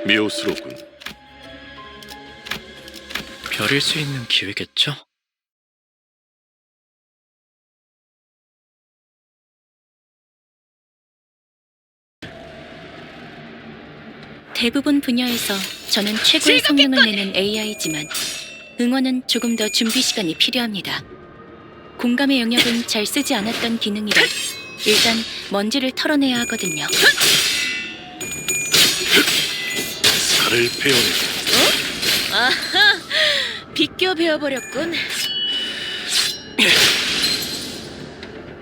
B: 묘스럽군.
C: 별일 수 있는 기회겠죠?
A: 대부분 분야에서 저는 최고의 성능을 내는 AI지만 응원은 조금 더 준비 시간이 필요합니다. 공감의 영역은 잘 쓰지 않았던 기능이라 일단 먼지를 털어내야 하거든요.
B: 살을 베어내.
D: 아하, 비껴 베어버렸군.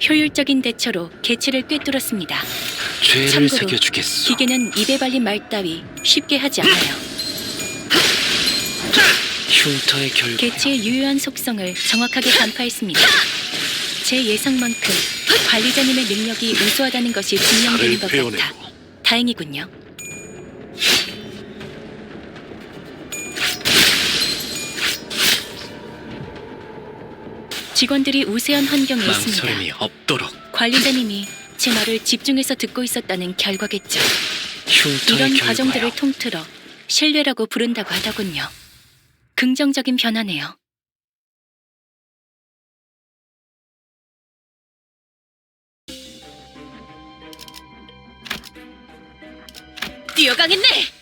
A: 효율적인 대처로 개체를 꿰뚫었습니다.
C: 죄를
A: 참고로
C: 새겨주겠소.
A: 기계는 입에 발린 말 따위 쉽게 하지 않아요.
C: 흉터의 결과.
A: 개체의 유효한 속성을 정확하게 간파했습니다. 제 예상만큼 관리자님의 능력이 우수하다는 것이 증명되는 것
B: 살을
A: 같아
B: 베어내고
A: 다행이군요. 직원들이 우세한 환경에 있습니다.
C: 망설임이 없도록.
A: 관리자님이 제 말을 집중해서 듣고 있었다는 결과겠죠.
C: 흉터의
A: 이런
C: 결과요.
A: 과정들을 통틀어 신뢰라고 부른다고 하더군요. 긍정적인 변화네요.
D: 뛰어가겠네.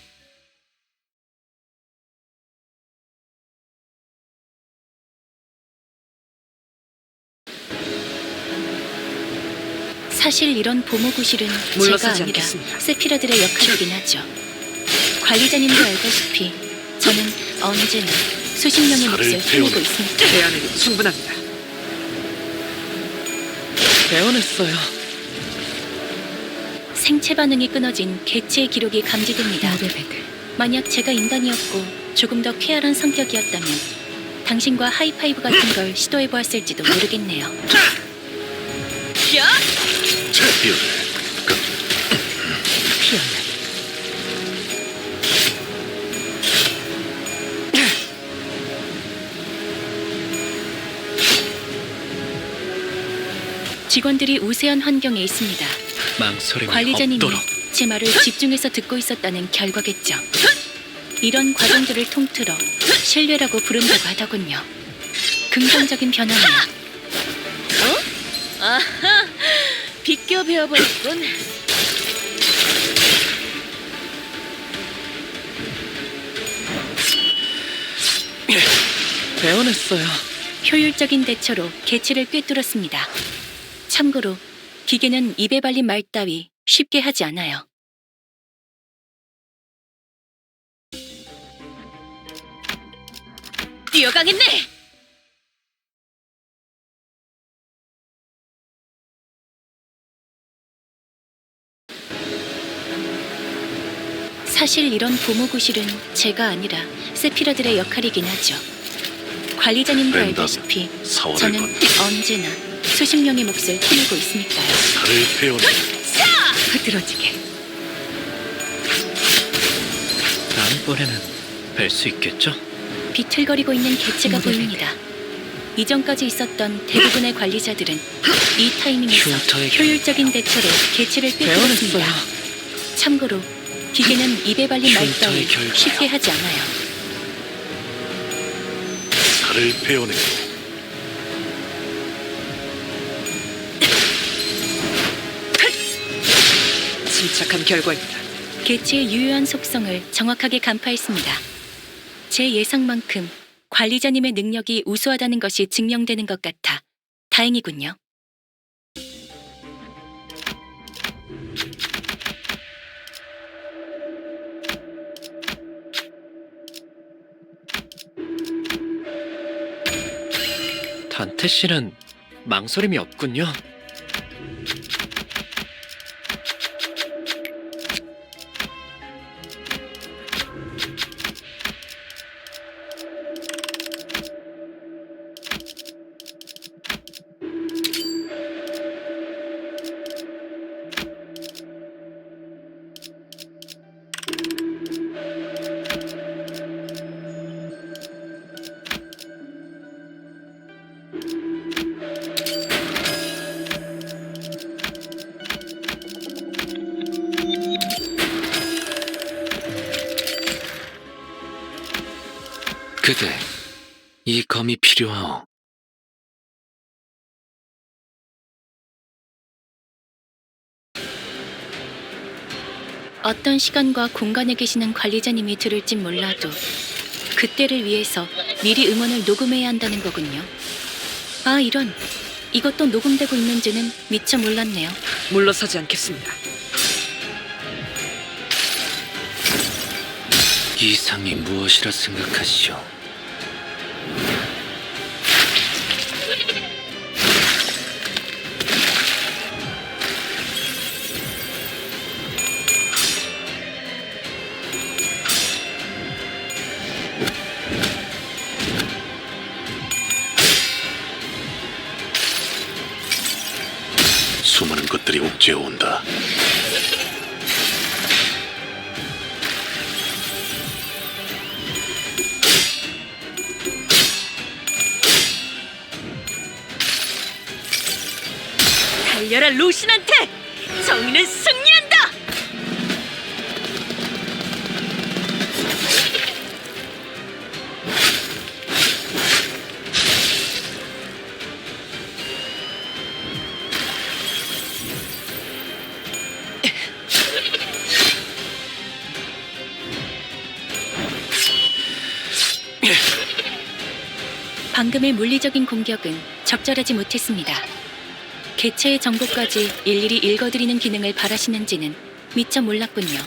A: 사실 이런 보모구실은 제가
E: 물러서지
A: 아니라
E: 않겠습니다.
A: 세피라들의 역할이긴 하죠. 관리자님도 알다시피 저는 언제나 수십 명의
B: 살을
A: 몫을 살리고
B: 베어내.
A: 있습니다.
E: 대안에게 충분합니다. 배워냈어요.
A: 생체 반응이 끊어진 개체의 기록이 감지됩니다.
F: 모델배들.
A: 만약 제가 인간이었고 조금 더 쾌활한 성격이었다면 당신과 하이파이브 같은 걸 시도해보았을지도 모르겠네요.
D: 야!
B: 챔피언을
F: 피어나.
A: 직원들이 우세한 환경에 있습니다.
C: 망설임이
A: 관리자님이
C: 없도록.
A: 제 말을 집중해서 듣고 있었다는 결과겠죠. 이런 과정들을 통틀어 신뢰라고 부른다고 하더군요. 긍정적인 변화네요.
D: 아하! 비껴 베어버렸군.
E: 배워냈어요.
A: 효율적인 대처로 개체를 꿰뚫었습니다. 참고로 기계는 입에 발린 말 따위 쉽게 하지 않아요.
D: 뛰어가겠네.
A: 사실 이런 보모구실은 제가 아니라 세피라들의 역할이긴 하죠. 관리자님도
B: 랜덤.
A: 알다시피
B: 사월을
A: 저는
B: 건너
A: 언제나 수십 명의 몫을 살리고 있으니까요.
B: 살을 베어내고
F: 흐드러지게.
C: 다음번에는 뵐 수 있겠죠?
A: 비틀거리고 있는 개체가
F: 모델
A: 보입니다. 이전까지 있었던 대부분의 관리자들은 이 타이밍에서
C: 흉터의
A: 효율적인 대처로 개체를 꿰뚫었습니다.
E: 배워냈어요.
A: 참고로 기계는 입에 발린 말
C: 흉터의
A: 따위
C: 결과요.
A: 쉽게 하지 않아요.
B: 살을 베어내고
E: 침착한 결과입니다.
A: 개체의 유효한 속성을 정확하게 간파했습니다. 제 예상만큼 관리자님의 능력이 우수하다는 것이 증명되는 것 같아 다행이군요.
C: 단테 씨는 망설임이 없군요.
G: 그대, 이 검이 필요하오.
A: 어떤 시간과 공간에 계시는 관리자님이 들을진 몰라도 그때를 위해서 미리 음원을 녹음해야 한다는 거군요. 아, 이런. 이것도 녹음되고 있는지는 미처 몰랐네요.
E: 물러서지 않겠습니다.
G: 이상이 무엇이라 생각하시오?
B: 옥죄어온다.
D: 달려라 루신한테! 정의는 승리한다!
A: 방금의 물리적인 공격은 적절하지 못했습니다. 개체의 정보까지 일일이 읽어드리는 기능을 바라시는지는 미처 몰랐군요.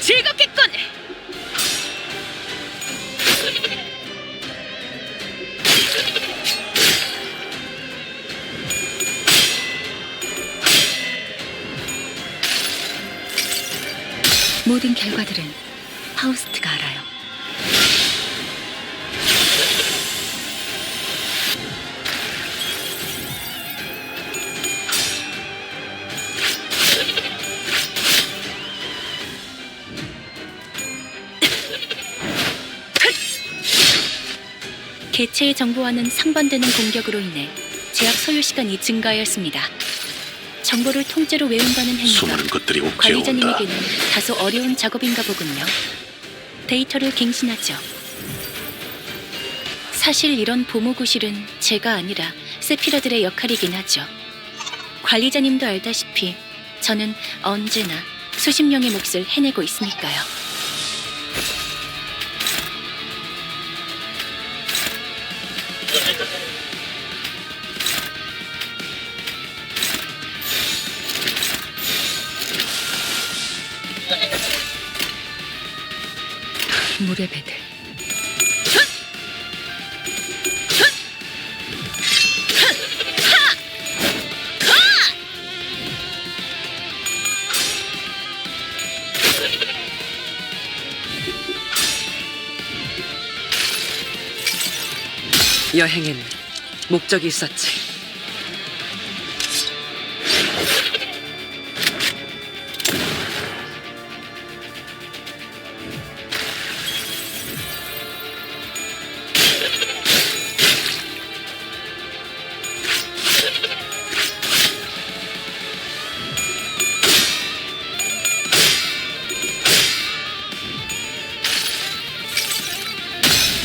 D: 즐겁겠군!
F: 모든 결과들은 파우스트가 알아요.
A: 개체의 정보와는 상반되는 공격으로 인해 제약 소요 시간이 증가하였습니다. 정보를 통째로 외운다는 행위가
B: 수많은 것들이 옥죄어온다.
A: 관리자님에게는 다소 어려운 작업인가 보군요. 데이터를 갱신하죠. 사실 이런 보모구실은 제가 아니라 세피라들의 역할이긴 하죠. 관리자님도 알다시피 저는 언제나 수십 명의 몫을 해내고 있으니까요.
F: 물의 배들.
E: 여행엔 목적이 있었지.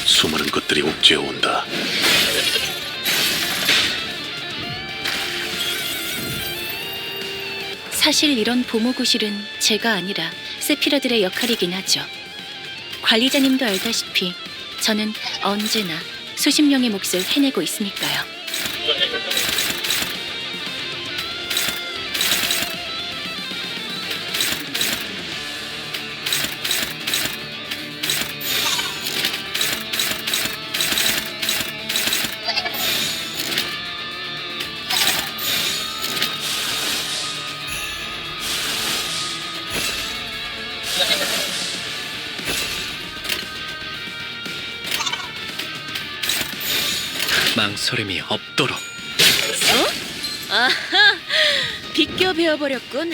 B: 수많은 것들이 옥죄어온다.
A: 사실 이런 보모구실은 제가 아니라 세피라들의 역할이긴 하죠. 관리자님도 알다시피 저는 언제나 수십 명의 몫을 해내고 있으니까요.
C: 망설임이 없도록.
D: 아하! 비껴 베어버렸군.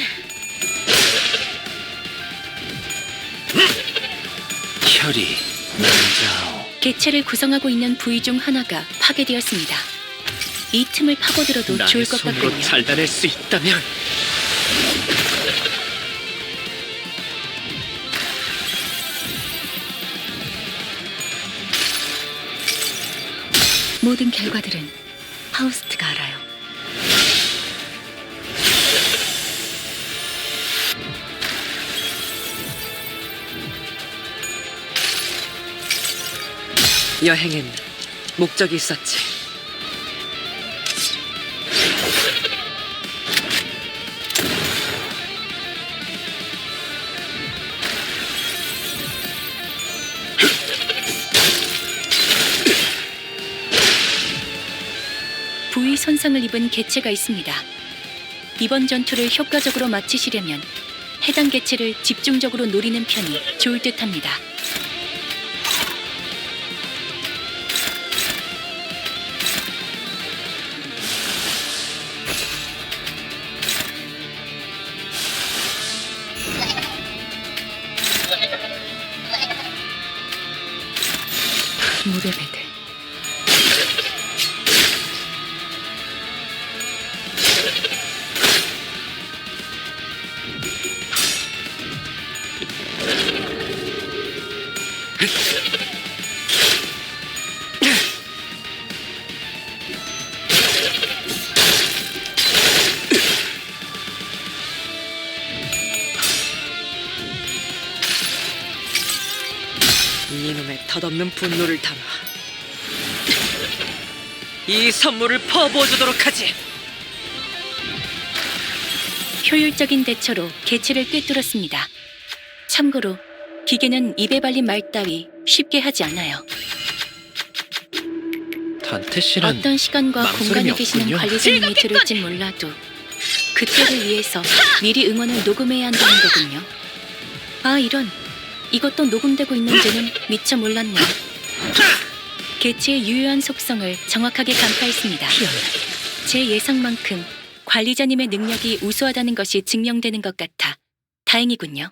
G: 혈이 남자오.
A: 개체를 구성하고 있는 부위 중 하나가 파괴되었습니다. 이 틈을 파고들어도
C: 나의
A: 좋을 것
C: 손으로
A: 같군요.
C: 잘라낼 수 있다면
F: 모든 결과들은 파우스트가 알아요.
E: 여행엔 목적이 있었지.
A: 부위 손상을 입은 개체가 있습니다. 이번 전투를 효과적으로 마치시려면 해당 개체를 집중적으로 노리는 편이 좋을 듯합니다.
F: 물의 배들.
E: 이놈의 덧없는 분노를 담아 이 선물을 퍼부어주도록 하지.
A: 효율적인 대처로 개체를 꿰뚫었습니다. 참고로 기계는 입에 발린 말 따위 쉽게 하지 않아요.
C: 단테 씨는
A: 어떤 시간과
C: 망설임이
A: 공간에 계시는
C: 없군요.
A: 관리자님이 들을진 몰라도 그때를 위해서 미리 응원을 녹음해야 한다는 거군요. 아 이런, 이것도 녹음되고 있는지는 미처 몰랐네요. 개체의 유효한 속성을 정확하게 간파했습니다. 제 예상만큼 관리자님의 능력이 우수하다는 것이 증명되는 것 같아 다행이군요.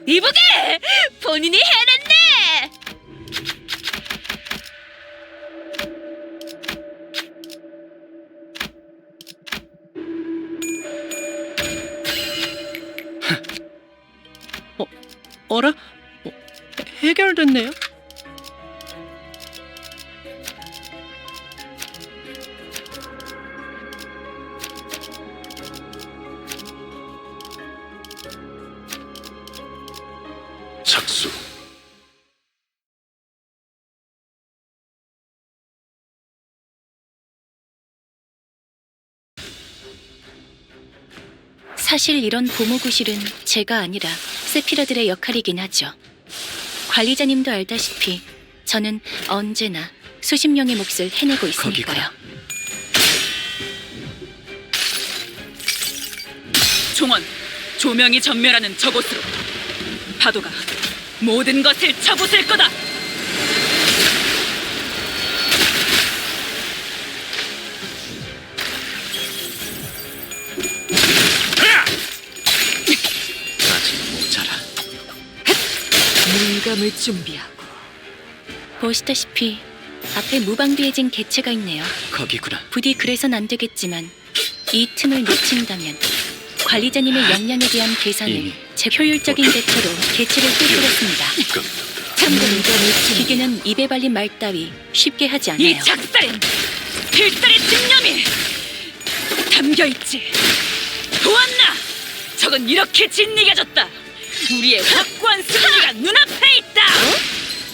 D: 이보게! 본인이 해냈네!
C: 어라? 해결됐네요?
B: 착수.
A: 사실 이런 보모구실은 제가 아니라 세피라들의 역할이긴 하죠. 관리자님도 알다시피 저는 언제나 수십 명의 몫을 해내고 있으니까요.
C: 거기구나.
D: 종원, 조명이 전멸하는 저곳으로 파도가 모든 것을 쳐부술 거다.
C: 아직 모자라.
E: 물감을 준비하고
A: 보시다시피 앞에 무방비해진 개체가 있네요.
C: 거기구나.
A: 부디 그래선 안 되겠지만 이 틈을 놓친다면 관리자님의 역량에 대한 계산을
C: 이미
A: 제 효율적인 대처로 개체를 꿰뚫었습니다.
B: 끝났다.
A: 참고로 기계는 입에 발린 말 따위 쉽게 하지 않아요.
D: 이 작살엔 필살의 집념이 담겨있지. 보았나? 적은 이렇게 짓이겨졌다. 우리의 확고한 승리가 눈앞에 있다.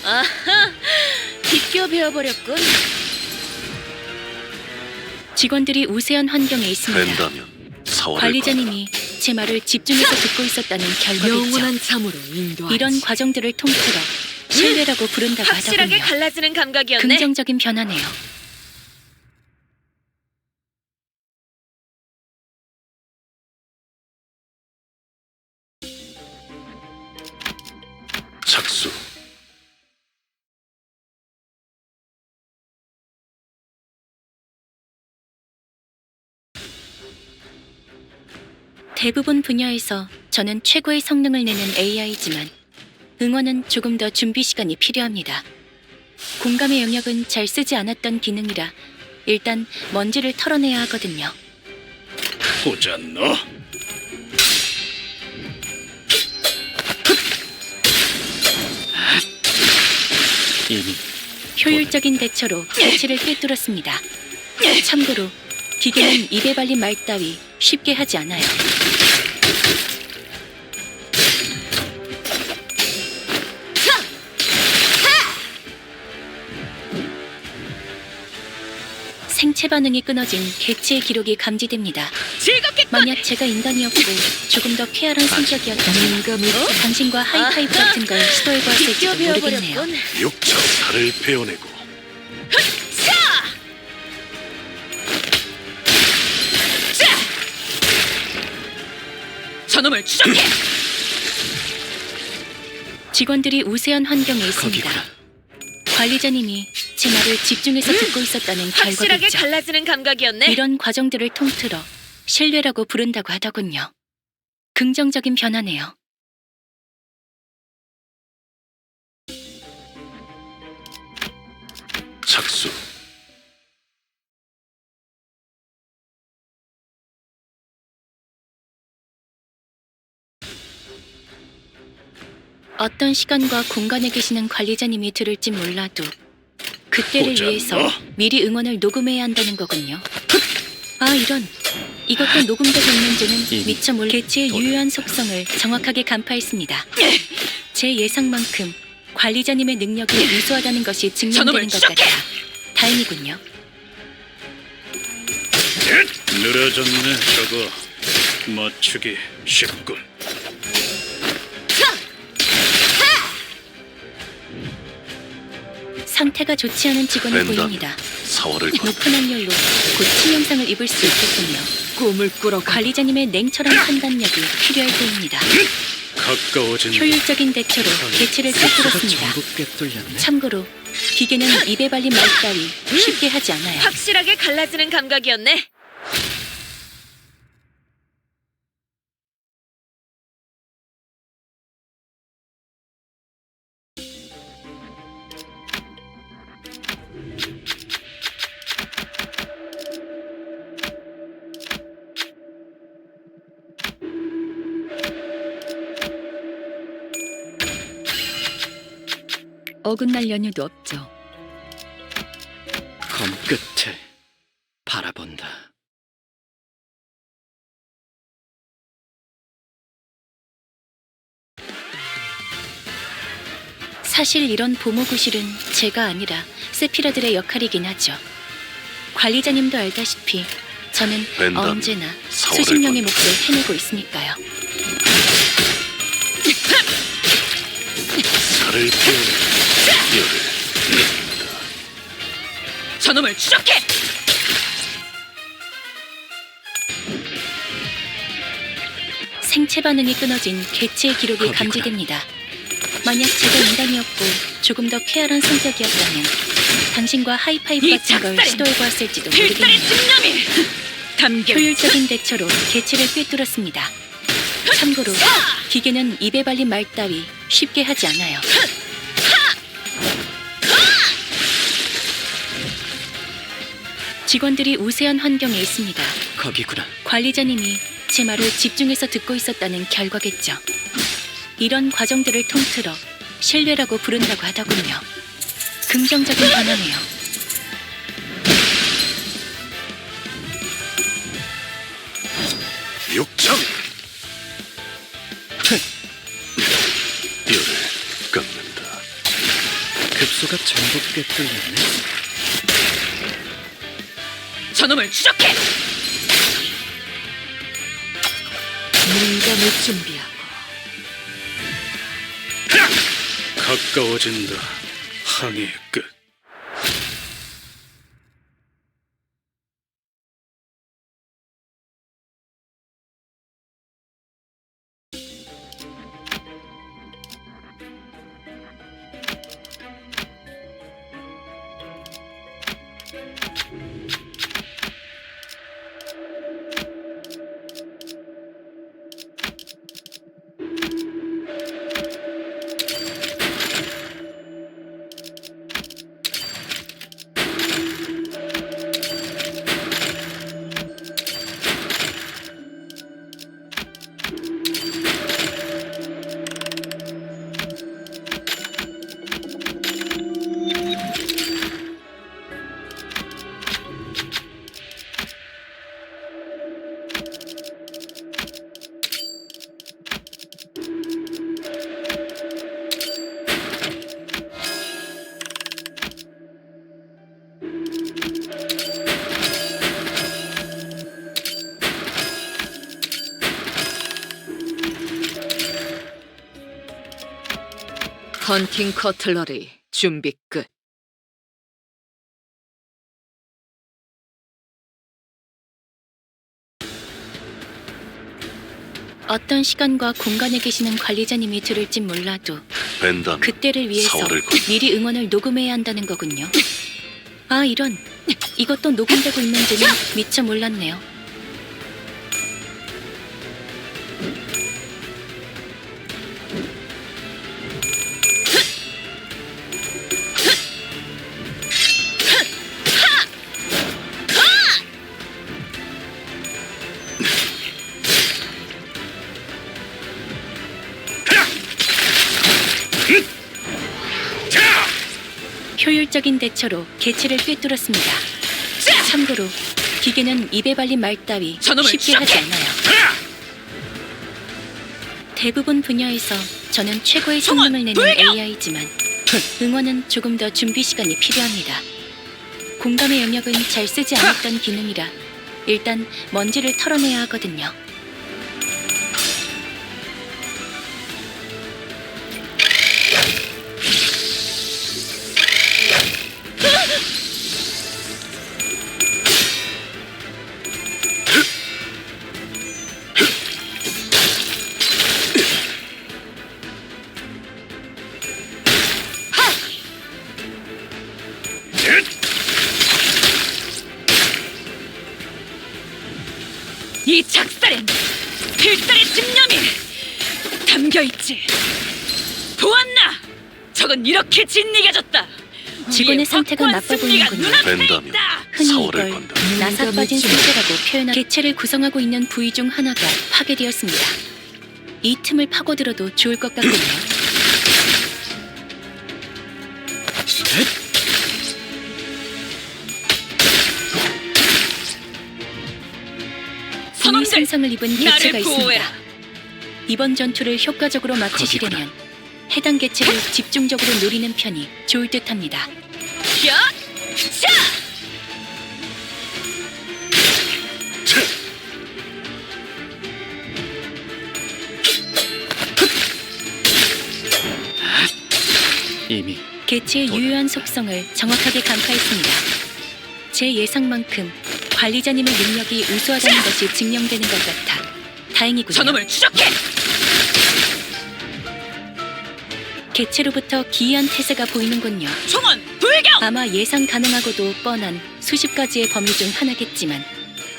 D: 아하, 비껴 베어버렸군.
A: 직원들이 우세한 환경에 있습니다.
B: 된다면 사활을
A: 관리자님이 제 말을 집중해서 듣고 있었다는 결과겠죠.
E: 영원한 잠으로 인도하지.
A: 이런 과정들을 통틀어 신뢰라고 부른다고
D: 확실하게
A: 하더군요.
D: 갈라지는 감각이었네.
A: 긍정적인 변화네요.
B: 착수.
A: 대부분 분야에서 저는 최고의 성능을 내는 AI지만 응원은 조금 더 준비 시간이 필요합니다. 공감의 영역은 잘 쓰지 않았던 기능이라 일단 먼지를 털어내야 하거든요.
B: 보자 너.
C: 이미
A: 효율적인 대처로 가치를 꿰뚫었습니다. 참고로 기계는 입에 발린 말 따위 쉽게 하지 않아요. 생체 반응이 끊어진 개체의 기록이 감지됩니다.
D: 즐겁게
A: 만약 제가 인간이었고 조금 더 쾌활한 성격이었다면
E: 민감을
A: 당신과 하이파이브 같은 걸 시도해보았을지도
D: 비껴
A: 모르겠네요.
D: 베어버렸군.
B: 육창 살을 베어내고
D: 저놈을 추적해.
A: 직원들이 우세한 환경에 있습니다.
C: 거기구나.
A: 관리자님이 제 말을 집중해서 듣고 있었다는
D: 확실하게
A: 결과겠죠.
D: 갈라지는 감각이었네.
A: 이런 과정들을 통틀어 신뢰라고 부른다고 하더군요. 긍정적인 변화네요.
B: 착수.
A: 어떤 시간과 공간에 계시는 관리자님이 들을지 몰라도 그때를
B: 보자,
A: 위해서
B: 너.
A: 미리 응원을 녹음해야 한다는 거군요. 아 이런 이것도 녹음되고 있는지는
C: 이미
A: 미처 몰 개체의 유효한 속성을 정확하게 간파했습니다. 제 예상만큼 관리자님의 능력이 우수하다는 것이 증명되는 것
D: 추적해!
A: 같아 다행이군요.
B: 늘어졌네 저거. 맞추기 쉽군.
A: 상태가 좋지 않은 직원이
B: 된다면
A: 보입니다.
B: 사활을 건.
A: 높은 확률로 곧 치명상을 입을 수 있겠군요.
E: 꿈을 꾸러
A: 관리자님의 냉철한 판단력이 필요할 때입니다.
B: 가까워진
A: 효율적인 대처로 개체를 꿰뚫었습니다.
C: 전부 꿰뚫렸네.
A: 참고로 기계는 입에 발린 말 따위 쉽게 하지 않아요.
D: 확실하게 갈라지는 감각이었네.
F: 어긋날 연유도 없죠.
C: 검 끝을 바라본다.
A: 사실 이런 보모구실은 제가 아니라 세피라들의 역할이긴 하죠. 관리자님도 알다시피 저는
B: 벤담,
A: 언제나
B: 사활을
A: 수십 명의
B: 건.
A: 몫을 해내고 있으니까요.
B: 살을 베어내고 뼈를
D: 저놈을 추적해.
A: 생체 반응이 끊어진 개체의 기록이
C: 거기구나.
A: 감지됩니다. 만약 제가 인간이었고 조금 더 쾌활한 성격이었다면 당신과 하이파이브
D: 이
A: 같은 걸
D: 작살은
A: 시도해보았을지도
D: 필살의
A: 모르겠네요.
D: 집념이 담겨.
A: 효율적인 대처로 개체를 꿰뚫었습니다. 참고로 기계는 입에 발린 말 따위 쉽게 하지 않아요. 직원들이 우세한 환경에 있습니다.
C: 거기구나.
A: 관리자님이 제 말을 집중해서 듣고 있었다는 결과겠죠. 이런 과정들을 통틀어 신뢰라고 부른다고 하더군요. 긍정적인 변화네요.
B: 육창 뼈를 깎는다.
C: 급소가 전복게 뚫렸네.
D: 저놈을 추적해.
E: 농담을 준비하고
B: 가까워진다. 항해의 끝.
E: 헌팅 커틀러리 준비 끝.
A: 어떤 시간과 공간에 계시는 관리자님이 들을진 몰라도
B: 벤담.
A: 그때를 위해서
B: 4월을 건-
A: 미리 응원을 녹음해야 한다는 거군요. 아, 이런. 이것도 녹음되고 있는지는 미처 몰랐네요. 효율적인 대처로 개체를 꿰뚫었습니다. 참고로 기계는 입에 발린 말 따위
D: 저놈을
A: 쉽게 하지
D: 추적해!
A: 않아요. 대부분 분야에서 저는 최고의
D: 성원,
A: 성능을 내는
D: 불경!
A: AI지만 응원은 조금 더 준비 시간이 필요합니다. 공감의 영역은 잘 쓰지 않았던 기능이라 일단 먼지를 털어내야 하거든요.
D: 이 작살엔 필살의 집념이 담겨있지. 보았나? 적은 이렇게 짓이겨졌다.
A: 직원의 상태가 나빠 보이는군요.
B: 벤담이요.
A: 흔히
B: 4월을
A: 이걸
B: 건다.
A: 나사 빠진 상태라고 표현한 개체를 구성하고 있는 부위 중 하나가 파괴되었습니다. 이 틈을 파고들어도 좋을 것 같군요. 이
D: 선원들,
A: 상상을 입은 개체가
D: 나를
A: 있습니다.
D: 보호해라.
A: 이번 전투를 효과적으로 마치시려면 해당 개체를 집중적으로 노리는 편이 좋을 듯합니다.
D: 야! 자!
C: 이미
A: 개체의 유효한 속성을 정확하게 간파했습니다. 제 예상만큼 관리자님의 능력이 우수하다는 것이 증명되는 것 같아 다행이군요.
D: 저놈을 추적해!
A: 개체로부터 기이한 태세가 보이는군요.
D: 총원 불경!
A: 아마 예상 가능하고도 뻔한 수십 가지의 범위 중 하나겠지만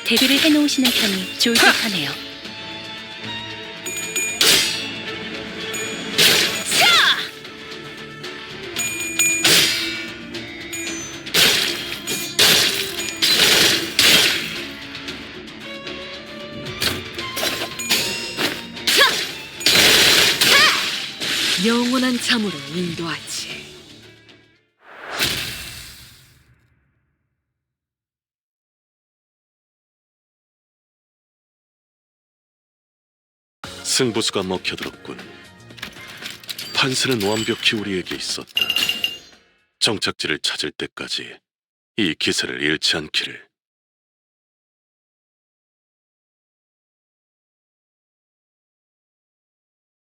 A: 대비를 해놓으시는 편이 좋을 듯하네요.
D: 자!
E: 영원한 잠으로 인도하지.
H: 승부수가 먹혀들었군. 판세는 완벽히 우리에게 있었다.
B: 정착지를 찾을 때까지 이 기세를 잃지 않기를.